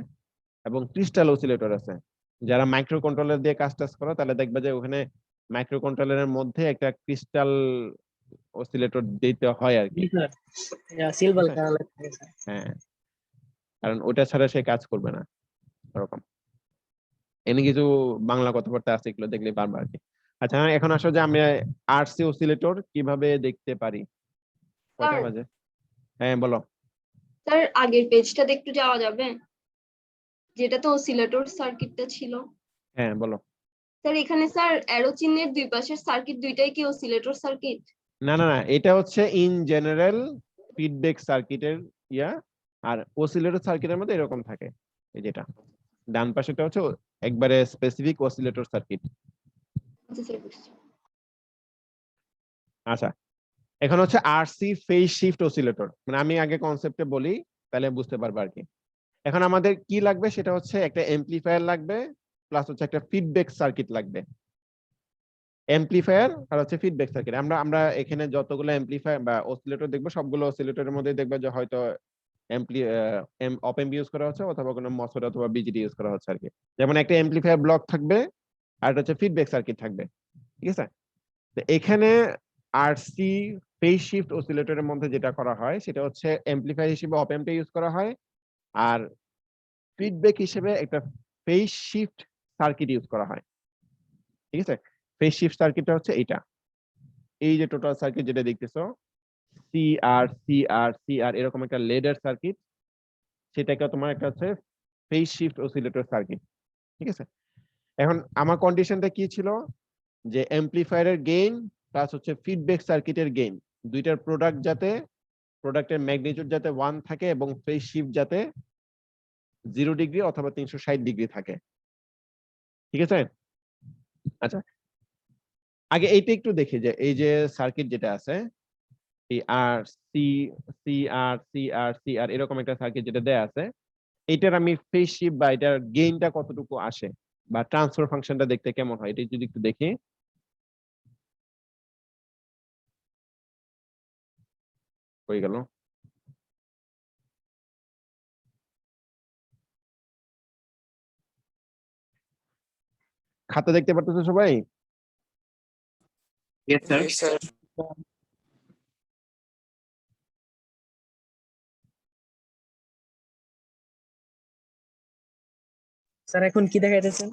এবং ক্রিস্টাল অসিলেটর আছে যারা মাইক্রো কন্ট্রোলার দিয়ে কাজ টাজ করো, তাহলে দেখবে যে ওখানে মাইক্রো কন্ট্রোলারের মধ্যে একটা ক্রিস্টাল অসিলেটর দিতে হয় আর কি। সিলভার হ্যাঁ। কালার। হ্যাঁ, কারণ ওটা ছাড়া সে কাজ করবে না এরকম। এনে কিছু বাংলা কথাবার্তা আছে, এগুলো দেখলে পারবা আর কি। আচ্ছা, এখন আসো যে আমরা আরসি অসিলেটর কিভাবে দেখতে পারি। কয়টা স্যার। বাজে? হ্যাঁ বলো। স্যার আগের পেজটাতে একটু যাওয়া যাবে, যেটা তো অসিলেটর সার্কিটটা ছিল? হ্যাঁ বলো। স্যার এখানে স্যার অ্যারো চিহ্নের দুই পাশের সার্কিট দুইটাই কি অসিলেটর সার্কিট? না না না, এটা হচ্ছে ইন জেনারেল ফিডব্যাক সার্কিটের আর অসিলেটর সার্কিটের মধ্যে এরকম থাকে। এই যেটা ডান পাশেটা হচ্ছে একবারে স্পেসিফিক অসিলেটর সার্কিট। আচ্ছা স্যার বুঝছি। আচ্ছা, এখন হচ্ছে আরসি ফেজ শিফট অসিলেটর, মানে আমি আগে কনসেপ্টে বলি তাহলে বুঝতে পারবে আর কি। এখন আমাদের কি লাগবে সেটা হচ্ছে একটা এমপ্লিফায়ার লাগবে, প্লাস হচ্ছে একটা ফিডব্যাক সার্কিট লাগবে। এমপ্লিফায়ার আর হচ্ছে ফিডব্যাক সার্কিট। আমরা আমরা এখানে যতগুলো এমপ্লিফায়ার বা অসিলেটর দেখবো সবগুলো অসিলেটরের মধ্যে দেখবে যে হয়তো অপ এম্প ইউজ করা হচ্ছে অথবা কোনো মসফেট অথবা বিজিডি ইউজ করা হচ্ছে আর কি। যেমন একটা এমপ্লিফায়ার ব্লক থাকবে আর একটা হচ্ছে ফিডব্যাক সার্কিট থাকবে, ঠিক আছে। তো এখানে আরসি ফেজ শিফট অসিলেটরের মধ্যে যেটা করা হয় সেটা হচ্ছে এমপ্লিফায়ার হিসেবে অপ এম্পটা ইউজ করা হয়, আর ফিডব্যাক হিসেবে একটা ফেজ শিফট সার্কিট ইউজ করা হয়, ঠিক আছে। ফেজ শিফট সার্কিটটা হচ্ছে এইটা, এই যে টোটাল সার্কিট যেটা দেখতেছো সিআর সিআর সিআর এরকম একটা লেডার সার্কিট, সেটাকে তোমার একটা হচ্ছে ফেজ শিফট অসিলেটর সার্কিট, ঠিক আছে। এখন আমার কন্ডিশনটা কি ছিল যে অ্যামপ্লিফায়ারের গেইন প্লাস হচ্ছে ফিডব্যাক সার্কিটের গেইন দুইটার প্রোডাক্ট যাতে প্রোডাক্টের ম্যাগনিটিউড যাতে 1 থাকে এবং ফেজ শিফট যাতে 0 ডিগ্রি অথবা 360 ডিগ্রি থাকে, ঠিক আছে। আচ্ছা, আগে এইটা একটু দেখি যে এই যে সার্কিট যেটা আছে এই আর সি সি আর সি আর সি আর এরকম একটা সার্কিট যেটা দেয়া আছে, এটার আমি ফেজ শিফট বা এটার গেইনটা কতটুকু আসে বা ট্রান্সফার ফাংশনটা দেখতে কেমন হয় এটা যদি একটু দেখি। হয়ে গেল। খাতা দেখতে পারতেছো সবাই? Yes, sir. Yes, sir. Sir এখন কি দেখাইতেছেন?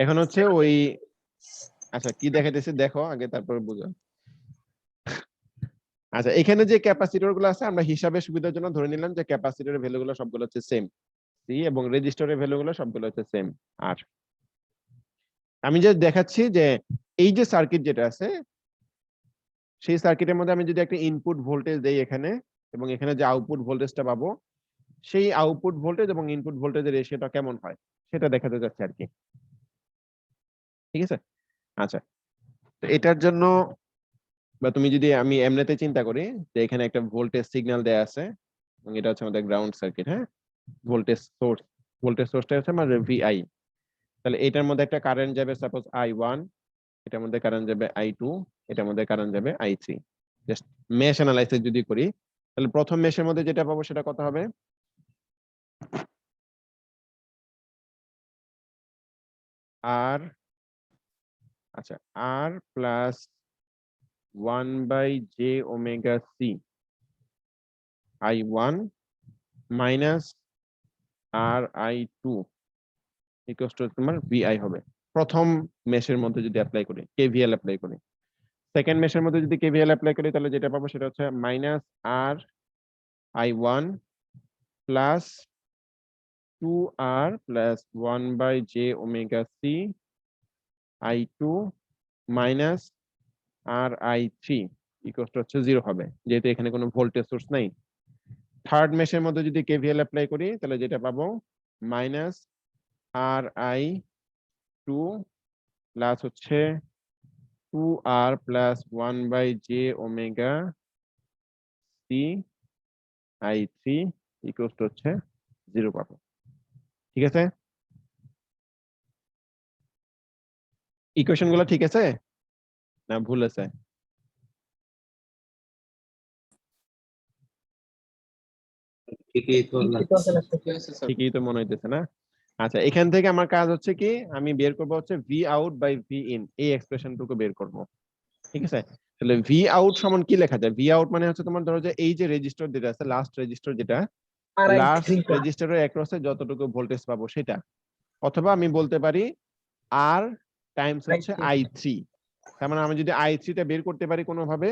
এখন হচ্ছে ওই, আচ্ছা কি দেখাইতেছে দেখো আগে তারপর বুঝো। আচ্ছা, এখানে যে ক্যাপাসিটর গুলো আছে আমরা হিসাবে সুবিধার জন্য ধরে নিলাম যে ক্যাপাসিটরের ভ্যালু গুলো সবগুলো হচ্ছে সেম, সি এবং রেজিস্টরের ভ্যালু গুলো সবগুলো হচ্ছে সেম। আর আমি যে দেখাচ্ছি যে এই যে সার্কিট যেটা আছে সেই সার্কিটের মধ্যে আমি যদি একটা ইনপুট ভোল্টেজ দেই এখানে এবং এখানে যে আউটপুট ভোল্টেজটা পাবো সেই আউটপুট ভোল্টেজ এবং ইনপুট ভোল্টেজের রেশিওটা কেমন হয় সেটা দেখাতে যাচ্ছে আর কি, ঠিক আছে। আচ্ছা, তো এটার জন্য বা তুমি যদি আমি এমনিতে চিন্তা করি যে এখানে একটা ভোল্টেজ সিগন্যাল দেয়া আছে এবং এটা হচ্ছে আমাদের গ্রাউন্ড সার্কিট, হ্যাঁ, ভোল্টেজ সোর্সটা হচ্ছে আমাদের ভিআই, তাহলে এটার মধ্যে একটা কারেন্ট যাবে সাপোজ I1, এটার মধ্যে কারেন্ট যাবে I2, এটার মধ্যে কারেন্ট যাবে I3। জাস্ট মেশ অ্যানালাইসিস যদি করি তাহলে প্রথম মেশের মধ্যে যেটা পাবো সেটা কত হবে, আর আচ্ছা R plus 1/j⍵c I1 minus R I2 equals to তোমার VI হবে প্রথম মেশের মধ্যে যদি অ্যাপ্লাই করি, KVL অ্যাপ্লাই করি। সেকেন্ড মেশের মধ্যে যদি KVL অ্যাপ্লাই করি তাহলে যেটা পাবো সেটা হচ্ছে minus R I1 plus 2R plus 1/j⍵c I2 minus R I3 equals to হচ্ছে 0 হবে, যেহেতু এখানে কোনো ভোল্টেজ সোর্স নাই। থার্ড মেশের মধ্যে যদি KVL অ্যাপ্লাই করি তাহলে যেটা পাবো মাইনাস আর I2 প্লাস হচ্ছে 2R plus 1/j⍵c I3 equals to হচ্ছে 0 পাবো, ঠিক আছে। ইকুয়েশন গুলো ঠিক আছে না ভুল আছে? ঠিকই তো লাগছে। ঠিকই তো মনে হইতেছে না। আচ্ছা, এখান থেকে আমার কাজ হচ্ছে কি আমি বের করবো হচ্ছে V out by V in, এই এক্সপ্রেশনটুকু বের করব, ঠিক আছে। তাহলে ভি আউট সমান কি লেখা যায়, ভি আউট মানে হচ্ছে তোমার ধরো যে এই যে রেজিস্টার যেটা আছে লাস্ট রেজিস্টার যেটা লাস্ট রেজিস্টারের অ্যাক্রসে যতটুকু ভোল্টেজ পাবো সেটা, অথবা আমি বলতে পারি আর টাইমস হচ্ছে I3। তার মানে আমি যদি I3 টা বের করতে পারি কোনোভাবে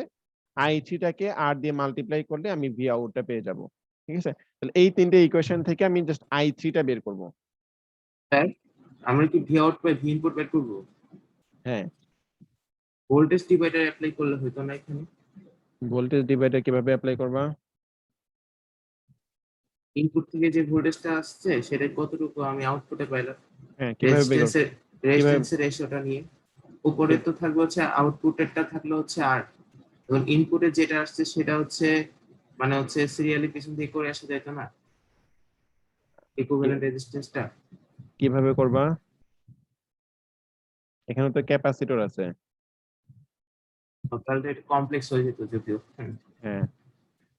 I3 টাকে আর দিয়ে মাল্টিপ্লাই করলে আমি ভি আউটটা পেয়ে যাব, ঠিক আছে। তাহলে এই তিনটে ইকুয়েশন থেকে আমি জাস্ট I3 টা বের করব। স্যার আমরা কি V out by V input বের করব? হ্যাঁ, ভোল্টেজ ডিভাইডার অ্যাপ্লাই করলে হতো না এখানে? ভোল্টেজ ডিভাইডার কিভাবে অ্যাপ্লাই করবা? ইনপুট থেকে যে ভোল্টেজটা আসছে সেটা কতটুকু আমি আউটপুটে পাইলাম, হ্যাঁ, কিভাবে বের করব? রেজিস্ট্যান্সের রেশিওটা নিয়ে উপরে তো থাকবে হচ্ছে আউটপুটেরটা থাকলে হচ্ছে আর এখন ইনপুটে যেটা আসছে সেটা হচ্ছে মানে হচ্ছে সিরিয়ালি পিছন থেকে করে আসা যাইতো না ইকুইভ্যালেন্ট রেজিস্ট্যান্সটা। কিভাবে করবা? এখানে তো ক্যাপাসিটর আছে। তাহলে এটা কমপ্লেক্স হয়ে যেত যদিও। হ্যাঁ,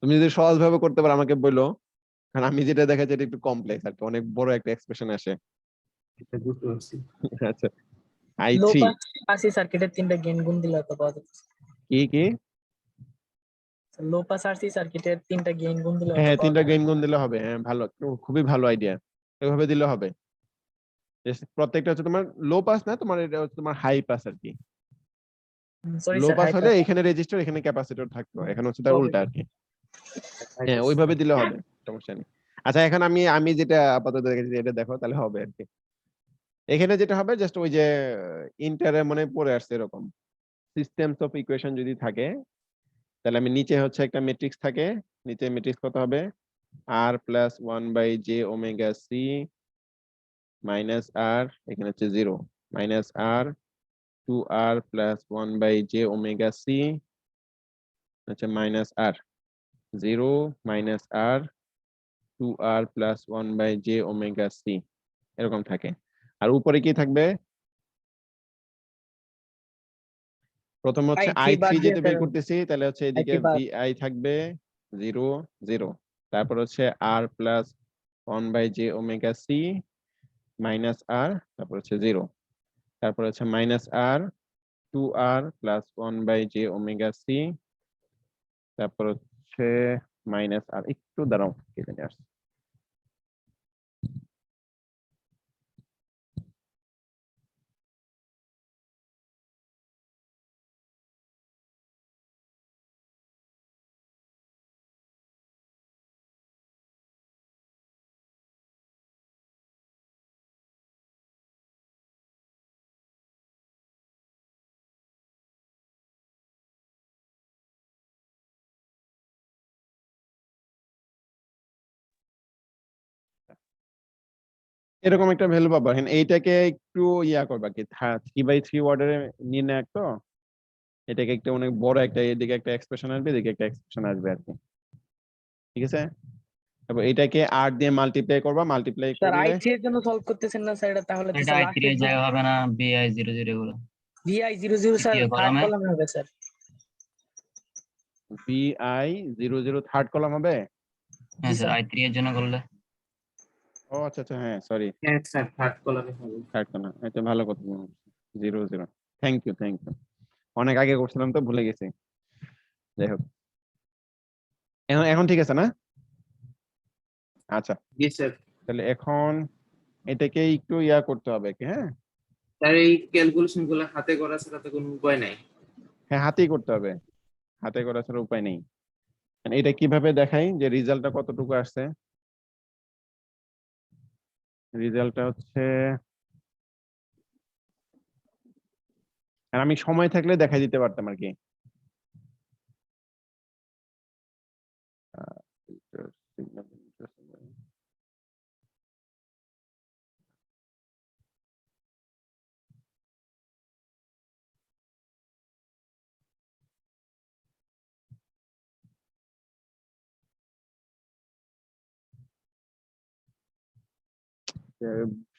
তুমি যদি সহজ ভাবে করতে পারো আমাকে বলো, কারণ আমি যেটা দেখাচ্ছি এটা একটু কমপ্লেক্স আর কি, অনেক বড় একটা এক্সপ্রেশন আসে। এটা বুঝতে পারছি। আচ্ছা, লো i3 পাস আরসি সার্কিটের 3টা গেইন গুণ দিলে তো পাওয়া যাবে। কি লো পাস আরসি সার্কিটের 3টা গেইন গুণ দিলে হ্যাঁ, তো 3টা গেইন গুণ দিলে হবে। হ্যাঁ, ভালো, খুবই ভালো আইডিয়া। এভাবে দিলে হবে। প্রত্যেকটা হচ্ছে তোমার লো পাস না, তোমার এটা হচ্ছে তোমার হাই পাস আর কি। সরি লো স্যার, পাস হাই হলে পাস। এখানে রেজিস্টার, এখানে ক্যাপাসিটর থাকতো, এখানে হচ্ছে তার উল্টা আর কি। হ্যাঁ, ওইভাবে দিলে হবে, সমস্যা নেই। আচ্ছা, এখন আমি যেটা আপাতত দেখেছি এটা দেখো, তাহলে হবে আর কি। এখানে যেটা হবে জাস্ট ওই যে ইন্টারে মনে পড়ে আসছে এরকম সিস্টেমস অফ ইকুয়েশন যদি থাকে, তাহলে আমি নিচে হচ্ছে একটা ম্যাট্রিক্স থাকে, নিচে ম্যাট্রিক্স কত হবে r plus 1/j omega c minus r, এখানে হচ্ছে 0 minus r 2r plus 1/j omega c হচ্ছে minus r 0 minus r 2r plus 1/j omega c এরকম থাকে। আর উপরে কি থাকবে? প্রথম হচ্ছে i3 i3 বাদ দিয়ে যেটা বের স্যার, করতেছি, তাহলে হচ্ছে এদিকে i3 বাদ। vi থাকবে 0 0, তারপর হচ্ছে r plus 1/j omega c minus r, তারপর হচ্ছে 0, তারপর হচ্ছে minus r 2r plus 1/j omega c, তারপর হচ্ছে মাইনাস r, একটু দাঁড়াও কি জানি আসছে। এরকম একটা ভ্যালু পাবো। এখন এইটাকে একটু ইয়া করবা কি 3/3 অর্ডারে নির্ণায়ক তো, এটাকে একটা অনেক বড় একটা, এদিকে একটা এক্সপ্রেশন আসবে, এদিকে একটা এক্সপ্রেশন আসবে আর কি। ঠিক আছে, তারপর এটাকে r দিয়ে মাল্টিপ্লাই করবা, মাল্টিপ্লাই স্যার করলে i3 এর জন্য সলভ করতেছেন না স্যার? এটা তাহলে তো এটা স্যার i3 এর জায়গা হবে না, bi00 গুলো vi00 স্যার তৃতীয় থার্ড কলামে। কলামে হবে স্যার। vi00 থার্ড কলাম হবে। হ্যাঁ জি স্যার, স্যার। i3 এর জন্য করলে। ও আচ্ছা আচ্ছা, হ্যাঁ সরি, হ্যাঁ স্যার, থার্ড কলামে হবে। থার্ড কলাম, এটা ভালো কথা বলছো। 0 0, থ্যাংক ইউ থ্যাংক ইউ, অনেক আগে করছিলাম তো ভুলে গেছি। যাই হোক, এখন এখন ঠিক আছে না? আচ্ছা, জি স্যার। তাহলে এখন এটাকে একটু ইয়া করতে হবে কি? হ্যাঁ স্যার এই ক্যালকুলেশন গুলো হাতে করা ছাড়া তো কোনো উপায় নাই। হ্যাঁ, হাতেই করতে হবে, হাতে করা ছাড়া উপায় নেই। এটা কিভাবে দেখাই যে রেজাল্টটা কতটুকু আসছে? রেজাল্টটা হচ্ছে, আর আমি সময় থাকলে দেখাই দিতে পারতাম আর কি।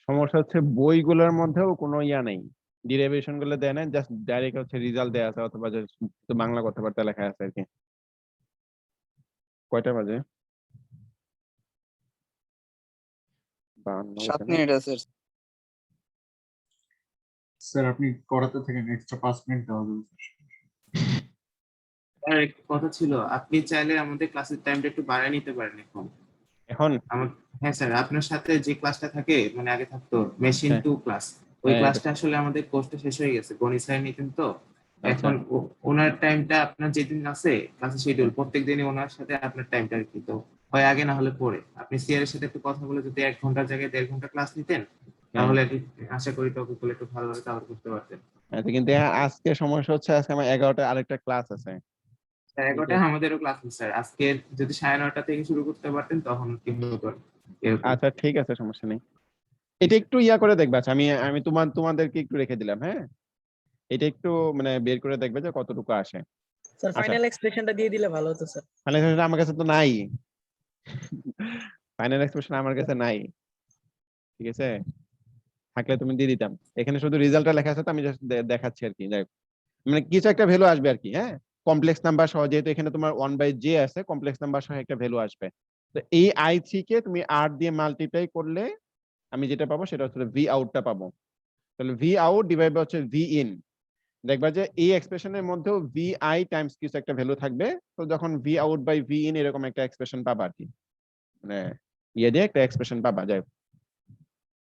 সমস্যা হচ্ছে বইগুলোর মধ্যেও কোনো ইয়া নেই, ডিরাইভেশন গুলো দেয় না, জাস্ট ডাইরেক্ট হচ্ছে রেজাল্ট দেয়া আছে, অথবা just বাংলা কথাবার্তা লেখা আছে আর কি। কয়টা বাজে? 52 7 বাজে না? মিনিট আছে। স্যার আপনি করাতে থাকেন, এক্সট্রা 5 মিনিট দেওয়া যাবে। আর একটা কথা ছিল, আপনি চাইলে আমাদের ক্লাসের টাইমটা একটু বাড়ায় নিতে পারেন এখন। এখন হ্যাঁ স্যার, আপনার সাথে যে ক্লাসটা থাকে মানে আগে থাকতো মেশিন হ্যাঁ 2 ক্লাস, ওই হ্যাঁ, ক্লাসটা আসলে আমাদের কোর্সটা শেষ হয়ে গেছে, গণিত স্যার নিতেন তো। আচ্ছা এখন ওনার টাইমটা আপনার যেদিন আছে ক্লাসের শিডিউল প্রত্যেক দিনই ওনার সাথে আপনার টাইমটা আর কি, তো হয় আগে না হলে পরে আপনি সিআর এর সাথে একটু কথা বলে যদি 1 ঘন্টার জায়গায় 1.5 ঘন্টা ক্লাস নিতেন হ্যাঁ। তাহলে আর কি আশা করি টপিকগুলো একটু ভালোভাবে কভার করতে পারতেন। আচ্ছা, কিন্তু আজকে সমস্যা হচ্ছে আজকে আমার 11টায় আরেকটা ক্লাস আছে। স্যার 11টায় আমাদেরও ক্লাস আছে স্যার, আজকে যদি 9:30 থেকে শুরু করতে পারতেন তখন কি হতো এরকম। আচ্ছা ঠিক আছে, সমস্যা নেই। এটা একটু ইয়া করে দেখবে। আচ্ছা, আমি আমি তোমাদেরকে একটু রেখে দিলাম। হ্যাঁ, এটা একটু মানে বের করে দেখবে যে কতটুকু আসে। স্যার আচ্ছা। ফাইনাল এক্সপ্রেশনটা দিয়ে দিলে ভালো হতো স্যার। ফাইনাল এক্সপ্রেশন আমার কাছে তো নাই, ফাইনাল এক্সপ্রেশন আমার কাছে নাই, ঠিক আছে, থাকলে তুমি দিয়ে দিতাম। এখানে শুধু রেজাল্টটা লেখা আছে, তো আমি জাস্ট দেখাচ্ছি আর কি। যাই হোক, মানে কিছু একটা ভ্যালু আসবে আর কি। হ্যাঁ, কমপ্লেক্স নাম্বার সহ, যেহেতু এখানে তোমার 1/j আছে, কমপ্লেক্স নাম্বার সহ একটা ভ্যালু আসবে। তো এই i3 কে তুমি r দিয়ে মাল্টিপ্লাই করলে আমি যেটা পাবো সেটা হচ্ছে ভি আউটটা পাবো। তাহলে ভি আউট ডিভাইড বাই হচ্ছে ভি ইন। দেখবা যে এই এক্সপ্রেশনের মধ্যেও ভি আই টাইমস কিছু একটা ভ্যালু থাকবে। তো যখন V out by V in এরকম একটা এক্সপ্রেশন পাবা আর কি, মানে ইয়ে দিয়ে একটা এক্সপ্রেশন পাবা। যাই হোক,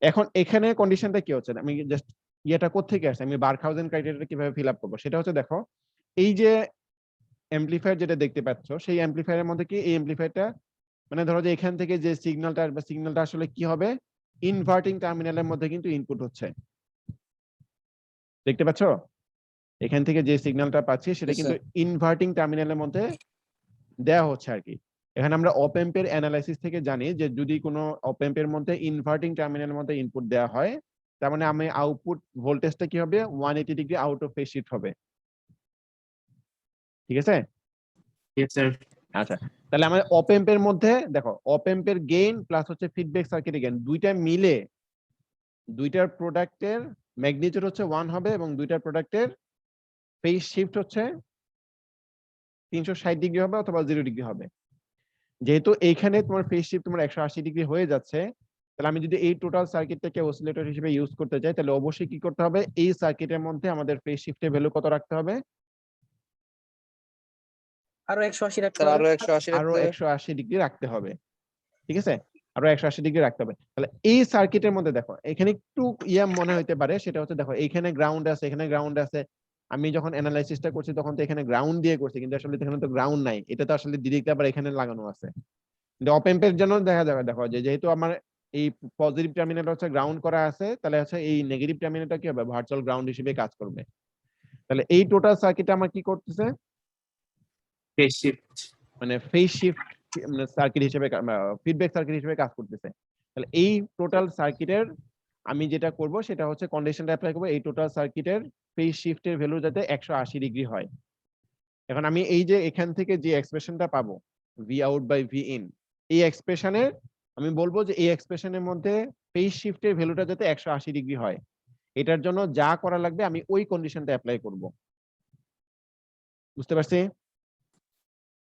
এখন এখানে কন্ডিশনটা কি হচ্ছে, আমি জাস্ট ইয়েটা কোত্থেকে আসছে, আমি বারখাউজেন ক্রাইটেরিয়াটা কিভাবে ফিল আপ করবো সেটা হচ্ছে, দেখো এই যে অ্যাম্পলিফায়ার যেটা দেখতে পাচ্ছ, সেই অ্যাম্পলিফায়ারের মধ্যে কি এই অ্যাম্পলিফায়ারটা, মানে ধরো যে এখান থেকে যে সিগন্যালটা আসবে, সিগন্যালটা আসলে কি হবে, ইনভার্টিং টার্মিনালের মধ্যে কিন্তু ইনপুট হচ্ছে, দেখতে পাচ্ছ? এখান থেকে যে সিগন্যালটা পাচ্ছি সেটা কিন্তু ইনভার্টিং টার্মিনালের মধ্যে দেয়া হচ্ছে আর কি। এখানে আমরা অপ এম্পের অ্যানালাইসিস থেকে জানি যে যদি কোনো অপ এম্পের মধ্যে ইনভার্টিং টার্মিনালের মধ্যে ইনপুট দেওয়া হয়, তার মানে আমি আউটপুট ভোল্টেজটা কি হবে, 180 degree out of phase shift হবে, ঠিক আছে? Yes sir. আচ্ছা, তাহলে আমাদের অপ এম্পের মধ্যে দেখো, অপ এম্পের গেইন প্লাস হচ্ছে ফিডব্যাক সার্কিটের গেইন, দুইটা মিলে দুইটার প্রোডাক্টের ম্যাগনিটিউড হচ্ছে 1 হবে, এবং দুইটার প্রোডাক্টের ফেজ শিফট হচ্ছে 360 ডিগ্রি হবে অথবা 0 ডিগ্রি হবে। যেহেতু এইখানে তোমার ফেজ শিফট তোমার 180 ডিগ্রি হয়ে যাচ্ছে, তাহলে আমি যদি এই টোটাল সার্কিটটাকে অসিলেটর হিসেবে ইউজ করতে চাই, তাহলে অবশ্যই কি করতে হবে, এই সার্কিটের মধ্যে আমাদের ফেজ শিফটের ভ্যালু কত রাখতে হবে, আরো 180 রাখতে স্যার হবে। আরো 180 আরো 180 ডিগ্রি রাখতে হবে, ঠিক আছে, আরো 180 ডিগ্রি রাখতে হবে। তাহলে এই সার্কিটের মধ্যে দেখো এখানে একটু ইয়া মনে হইতে পারে, সেটা হচ্ছে দেখো এইখানে গ্রাউন্ড আছে, এখানে গ্রাউন্ড আছে, আমি যখন অ্যানালাইসিসটা করছি তখন তো এখানে গ্রাউন্ড দিয়ে করছি, কিন্তু আসলে এখানে তো গ্রাউন্ড নাই, এটা তো আসলে ডিরেক্টলি আবার এখানে লাগানো আছে। কিন্তু অপ এম্পের জন্য দেখা যাবে, দেখো যে যেহেতু আমার এই পজিটিভ টার্মিনালটা হচ্ছে গ্রাউন্ড করা আছে, তাহলে হচ্ছে এই নেগেটিভ টার্মিনালটা কি হবে, ভার্চুয়াল গ্রাউন্ড হিসেবে কাজ করবে। তাহলে এই টোটাল সার্কিটটা আমার কি করতেছে, ফেজ শিফট। মানে ফেজ শিফট মানে সার্কিট হিসেবে, ফিডব্যাক সার্কিট হিসেবে কাজ করতেছে। তাহলে এই টোটাল সার্কিটের আমি যেটা করব সেটা হচ্ছে কন্ডিশনটা অ্যাপ্লাই করব, এই টোটাল সার্কিটের ফেজ শিফটের ভ্যালু যাতে 180 ডিগ্রি হয়। এখন আমি এই যে এখান থেকে যে এক্সপ্রেশনটা পাবো V out by V in, এই এক্সপ্রেশনের আমি বলবো যে এই এক্সপ্রেশনের মধ্যে ফেজ শিফটের ভ্যালুটা যাতে 180 ডিগ্রি হয়, এটার জন্য যা করা লাগবে আমি ওই কন্ডিশনটা অ্যাপ্লাই করব। বুঝতে পারছি?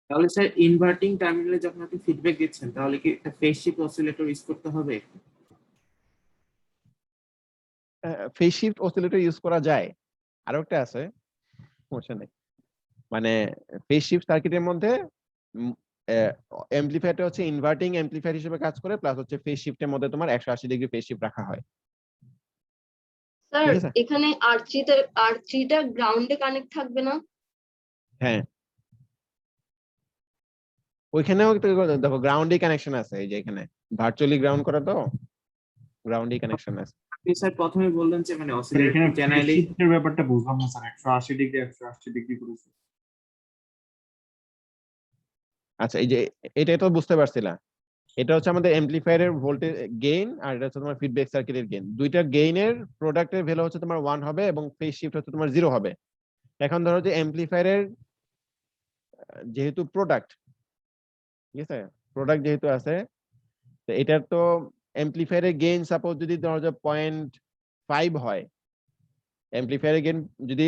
তাহলে স্যার ইনভার্টিং টার্মিনালে যখন আপনি ফিডব্যাক দিচ্ছেন, তাহলে কি একটা ফেজ শিফট অসিলেটর ইউজ করতে হবে? ফেজ শিফট অসিলেটর ইউজ করা যায়, আরো একটা আছে, সমস্যা নেই। মানে ফেজ শিফট সার্কিটের মধ্যে অ্যাম্পলিফায়ারটা হচ্ছে ইনভার্টিং অ্যাম্পলিফায়ার হিসেবে কাজ করে, প্লাস হচ্ছে ফেজ শিফটের মধ্যে তোমার 180 ডিগ্রি ফেজ শিফট রাখা হয়। স্যার ঠিক আছে। এখানে R3টা গ্রাউন্ডে কানেক্ট থাকবে না? হ্যাঁ, ওইখানেও দেখো গ্রাউন্ডে কানেকশন আছে, এই যে এখানে ভার্চুয়ালি গ্রাউন্ড করা, তো গ্রাউন্ডে কানেকশন আছে। আপনি স্যার প্রথমে বললেন যে মানে স্যার এখানে অসিলেটর চ্যানেলে শিফটের ব্যাপারটা বুঝলাম না স্যার, 180 ডিগ্রি 180 ডিগ্রি করেছে। আচ্ছা, এই যে এটা তো বুঝতে পারছিলা, এটা হচ্ছে আমাদের অ্যাম্পলিফায়ারের ভোল্টেজ গেইন, আর এটা হচ্ছে তোমার ফিডব্যাক সার্কিটের গেইন। দুইটা গেইনের প্রোডাক্টের ভ্যালু হচ্ছে তোমার 1 হবে, এবং ফেজ শিফট হচ্ছে তোমার 0 হবে। এখন ধরো যে অ্যাম্পলিফায়ারের যেহেতু প্রোডাক্ট, ঠিক আছে, প্রোডাক্ট যেহেতু আছে, তো এটার তো অ্যাম্পলিফায়ারের গেইন সাপোজ যদি ধরো যে 0.5 হয়, অ্যাম্পলিফায়ারের গেইন যদি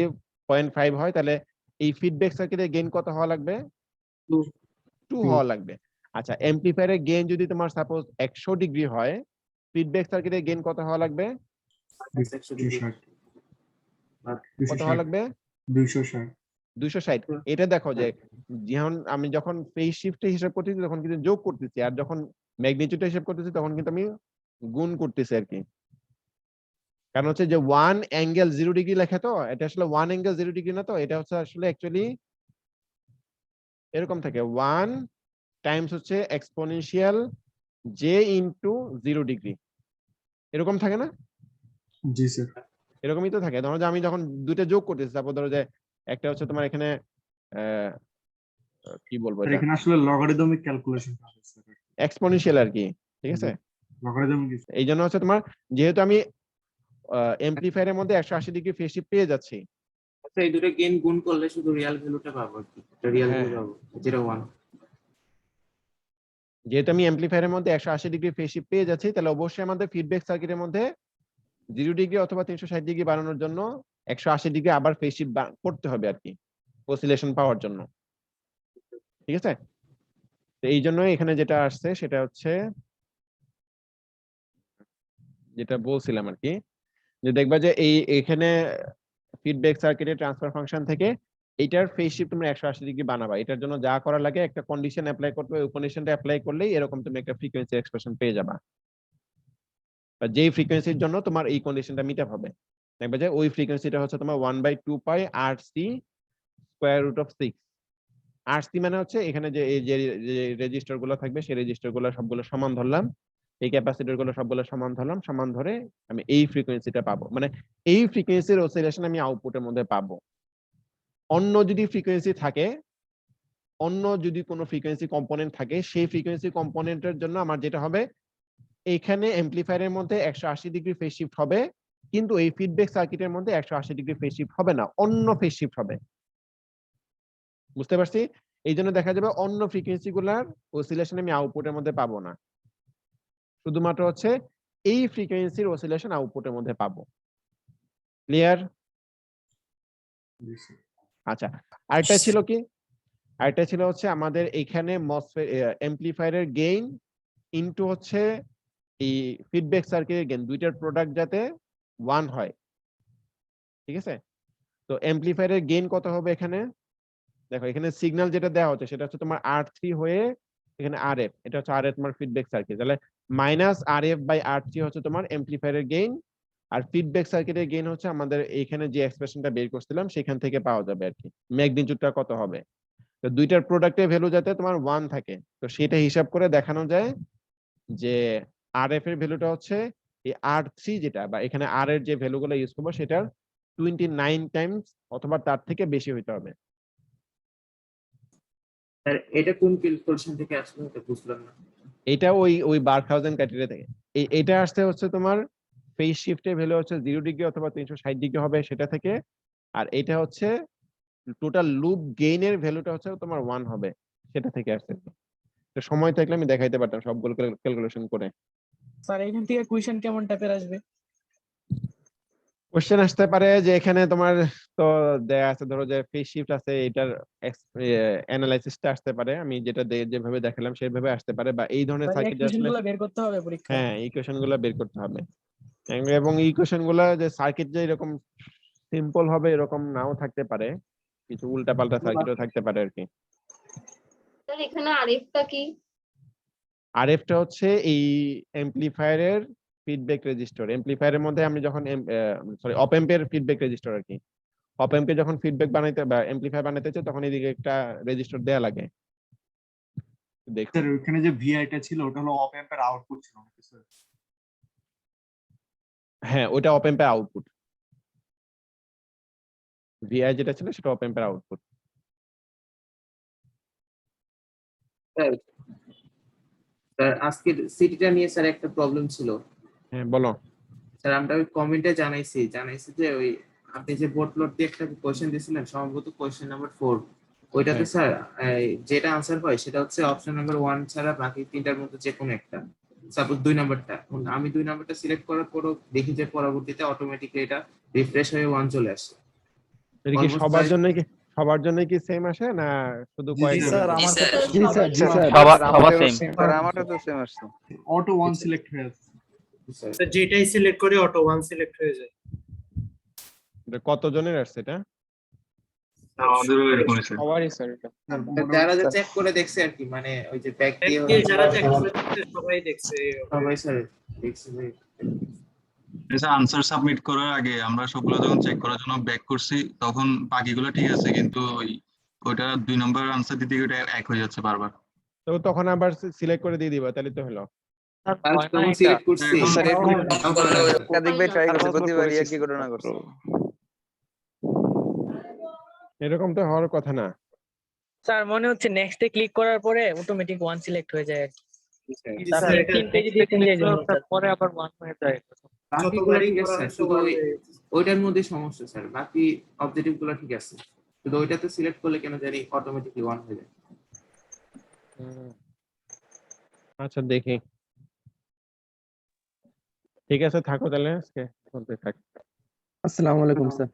0.5 হয়, তাহলে এই ফিডব্যাক সার্কিটের গেইন কত হওয়া লাগবে, 2 হওয়া লাগবে। আচ্ছা, অ্যাম্পলিফায়ারের গেইন যদি তোমার সাপোজ 100 ডিগ্রি হয়, ফিডব্যাক সার্কিটের গেইন কত হওয়া লাগবে, 260 কত হওয়া লাগবে, 260 260। এটা দেখো যে আমি যখন ফেজ শিফটে হিসাব করতেছি তখন কিন্তু যোগ করতেছি, আর যখন ম্যাগনিটিউডে হিসাব করতেছি তখন কিন্তু আমি গুণ করতেছি আর কি। কারণ হচ্ছে যে 1 অ্যাঙ্গেল 0 ডিগ্রি লেখা, তো এটা আসলে 1 অ্যাঙ্গেল 0 ডিগ্রি না, তো এটা হচ্ছে আসলে অ্যাকচুয়ালি এরকম থাকে, 1 টাইমস হচ্ছে এক্সপোনেনশিয়াল জে ইনটু 0 ডিগ্রি, এরকম থাকে না? জি স্যার। এরকমই তো থাকে। ধরো যে আমি যখন দুইটা যোগ করতেছি, তারপর ধরো যে একটা হচ্ছে তোমার এখানে কি বলবো, স্যার এখানে আসলে লগারিদমিক ক্যালকুলেশন হবে স্যার, এক্সপোনেনশিয়াল আর কি, ঠিক আছে। লগারিদমিক। এই জন্য হচ্ছে তোমার, যেহেতু আমি অ্যাম্পলিফায়ারের মধ্যে 180 ডিগ্রি ফেজ শিফট পেয়ে যাচ্ছি, আচ্ছা এই দুটো গেইন গুণ করলে শুধু রিয়েল ভ্যালুটা পাবো আর কি, রিয়েল হ্যাঁ। ভ্যালু পাবো 0 1। যেহেতু আমি অ্যাম্পলিফায়ারের মধ্যে 180 ডিগ্রি ফেজ শিফট পেয়ে যাচ্ছি, তাহলে অবশ্যই আমাদের ফিডব্যাক সার্কিটের মধ্যে 0 ডিগ্রি অথবা 360 ডিগ্রি বানানোর জন্য 180 ডিগ্রি আবার ফেজ শিফট করতে হবে আর কি, অসিলেশন পাওয়ার জন্য। ঠিক আছে, তো এই জন্য এখানে যেটা আসছে সেটা হচ্ছে যেটা বলছিলাম আর কি, যে দেখবা যে এখানে ফিডব্যাক সার্কিটের ট্রান্সফার ফাংশন থেকে এইটার ফেজ শিফট তোমরা 180 ডিগ্রি বানাবা। এটার জন্য যা করা লাগে একটা কন্ডিশন অ্যাপ্লাই করতে হবে, ওই কন্ডিশনটা অ্যাপ্লাই করলেই এরকম তুমি একটা ফ্রিকোয়েন্সি এক্সপ্রেশন পেয়ে যাবা, বা যেই ফ্রিকোয়েন্সির জন্য তোমার এই কন্ডিশনটা মিট আপ হবে। দেখবা যে ওই ফ্রিকোয়েন্সিটা হচ্ছে তোমার 1/2 pi RC square root of 6। RC মানে হচ্ছে এখানে যে এই যে রেজিস্টার গুলো থাকবে সেই রেজিস্টার গুলো সবগুলো সমান ধরলাম, এই ক্যাপাসিটর গুলো সবগুলো সমান ধরলাম, সমান ধরে আমি এই ফ্রিকোয়েন্সিটা পাবো, মানে এই ফ্রিকোয়েন্সির অসিলেশন আমি আউটপুটের মধ্যে পাবো। অন্য যদি ফ্রিকোয়েন্সি থাকে, অন্য যদি কোনো ফ্রিকোয়েন্সি কম্পোনেন্ট থাকে, সেই ফ্রিকোয়েন্সি কম্পোনেন্টের জন্য আমার যেটা হবে, এখানে অ্যাম্পলিফায়ারের মধ্যে 180 ডিগ্রি ফেজ শিফট হবে, কিন্তু এই ফিডব্যাক সার্কিটের মধ্যে 180 ডিগ্রি ফেজ শিফট হবে না, অন্য ফেজ শিফট হবে। বুঝতে পারছি? এই জন্য দেখা যাবে অন্য ফ্রিকোয়েন্সি গুলার অসিলেশন আমি আউটপুটের মধ্যে পাবো না, শুধুমাত্র হচ্ছে এই ফ্রিকোয়েন্সির অসিলেশন আউটপুটের মধ্যে পাবো। ক্লিয়ার? আচ্ছা, আরেকটা ছিল কি, আরেকটা ছিল হচ্ছে আমাদের এখানে অ্যাম্পলিফায়ারের গেইন ইনটু হচ্ছে এই ফিডব্যাক সার্কিটের গেইন, দুইটার প্রোডাক্ট যাতে 1 হয়। ঠিক আছে, তো অ্যাম্পলিফায়ারের গেইন কত হবে এখানে? দেখো এখানে সিগন্যাল যেটা দেওয়া হচ্ছে সেটা হচ্ছে তোমার R3 হয়ে এখানে RF, এটা হচ্ছে RF তোমার ফিডব্যাক সার্কিট, তাহলে -RF/R3 হচ্ছে তোমার অ্যাম্পলিফায়ারের গেইন, আর ফিডব্যাক সার্কিটের গেইন হচ্ছে আমাদের এখানে যে এক্সপ্রেশনটা বের করছিলাম সেখান থেকে পাওয়া যাবে আর কি, ম্যাগনিটিউডটা কত হবে। তো দুইটার প্রোডাক্টের ভ্যালু যাতে তোমার 1 থাকে, তো সেটা হিসাব করে দেখানো যায় যে RF এর ভ্যালুটা হচ্ছে এই R3 যেটা, বা এখানে R এর যে ভ্যালুগুলো ইউজ করব সেটার 29 টাইমস অথবা তার থেকে বেশি হইতে হবে। স্যার এটা কোন ক্যালকুলেশন থেকে আসলো এটা বুঝলাম না। এটা ওই বার্কহাউজেন ক্রাইটেরিয়া থেকে এটা আসছে হচ্ছে তোমার ফেজ শিফটের ভ্যালু হচ্ছে 0 ডিগ্রি অথবা 360 ডিগ্রি হবে সেটা থেকে, আর এটা হচ্ছে টোটাল লুপ গেইনের ভ্যালুটা হচ্ছে তোমার 1 হবে সেটা থেকে আসছে। তো সময় থাকলে আমি দেখাইতে পারতাম সবগুলো ক্যালকুলেশন করে। স্যার এখান থেকে কোয়েশ্চেন কেমন টাইপের আসবে? কোশ্চেন আসতে পারে যে এখানে তোমার তো দেয়া আছে, ধরো যে ফেজ শিফট আছে, এটার অ্যানালাইসিসটা আসতে পারে, আমি যেটা যেভাবে দেখালাম সেভাবে আসতে পারে, বা এই ধরনের সার্কিট আসলে ইকুয়েশনগুলো বের করতে হবে পরীক্ষায়। হ্যাঁ ইকুয়েশন গুলো বের করতে হবে, এবং ইকুয়েশন গুলা যে সার্কিট যে এরকম সিম্পল হবে এরকম নাও থাকতে পারে, কিছু উল্টাপাল্টা সার্কিটও থাকতে পারে আর কি। স্যার এখানে আরেকটা কি? আরএফটা হচ্ছে এই অ্যাম্পলিফায়ারের ফিডব্যাক রেজিস্টার, অ্যাম্পলিফায়ারের মধ্যে আমি যখন অপ অ্যাম্পের ফিডব্যাক রেজিস্টার আর কি, অপ অ্যাম্পে যখন ফিডব্যাক বানাইতে বা অ্যাম্পলিফায়ার বানাইতে চাই তখন এদিকে একটা রেজিস্টার দেয়া লাগে। দেখো স্যার ওখানে যে ভিআইটা ছিল ওটা হলো অপ অ্যাম্পের আউটপুট ছিল নাকি স্যার? হ্যাঁ ওটা অপ অ্যাম্পের আউটপুট, ভিআই যেটা ছিল সেটা অপ অ্যাম্পের আউটপুট। স্যার আজকের সিটিটা নিয়ে স্যার একটা প্রবলেম ছিল। হ্যাঁ বলো। স্যার আমরা ওই কমেন্টে জানাইছি যে ওই আপনি যে বোর্ড প্লট দিয়ে একটা কোশ্চেন দিয়েছিলেন সম্ভবত কোশ্চেন নাম্বার 4, ওইটাতে স্যার যেটা আনসার হয় সেটা হচ্ছে অপশন নাম্বার 1 ছাড়া বাকি তিনটার মধ্যে যে কোনো একটা, সাপোজ 2 নাম্বারটা, আমি 2 নাম্বারটা সিলেক্ট করার পরও দেখি যে পরবর্তীতে অটোমেটিক্যালি এটা রিফ্রেশ হয়ে 1 চলে আসে। এটা কি সবার জন্য কি সেম আসে না শুধু কয়েকজন? স্যার আমার আমারটা তো সেম আসছে, অটো 1 সিলেক্ট হয়ে আছে। যেটাই সিলেক্ট করি অটো 1 সিলেক্ট হয়ে যায়। এটা কতজনের আসছে এটা? আমাদেরও এরকম আছে। সবারই স্যার এটা। যারা যে চেক করে দেখছে আর কি, মানে ওই যে ব্যাক দিয়ে যারা চেক করেছে সবাই দেখছে। সবাই স্যার দেখছে যে এটা আনসার সাবমিট করার আগে আমরা সবগুলো যখন চেক করার জন্য ব্যাক করছি তখন বাকিগুলো ঠিক আছে, কিন্তু ওইটা 2 নম্বর আনসার দিতে ওটা এক হয়ে যাচ্ছে বারবার। তো তখন আবার সিলেক্ট করে দিয়ে দিবা, তাহলে তো হলো। তখন সিলেক্ট করছি স্যার একাধিকবার ট্রাই করছি, প্রতিবারই একই ঘটনা ঘটছে। এরকম তো হওয়ার কথা না স্যার মনে হচ্ছে নেক্সটে ক্লিক করার পরে অটোমেটিক 1 সিলেক্ট হয়ে যায় আর কি। স্যার, তারপরে এটা 3 পেজে দিয়ে চেঞ্জ হয়ে যায়, পরে আবার 1 হয়ে যায়। বাকিগুলো ঠিক আছে, শুধু ওইটার মধ্যে সমস্যা স্যার, বাকি অবজেক্টিভ গুলো ঠিক আছে, শুধু ওইটাতে সিলেক্ট করলে কেন জানি অটোমেটিকলি 1 হয়ে যায়। আচ্ছা দেখি, ঠিক আছে থাকো তাহলে আজকে বলতে থাক। আসসালামু আলাইকুম স্যার।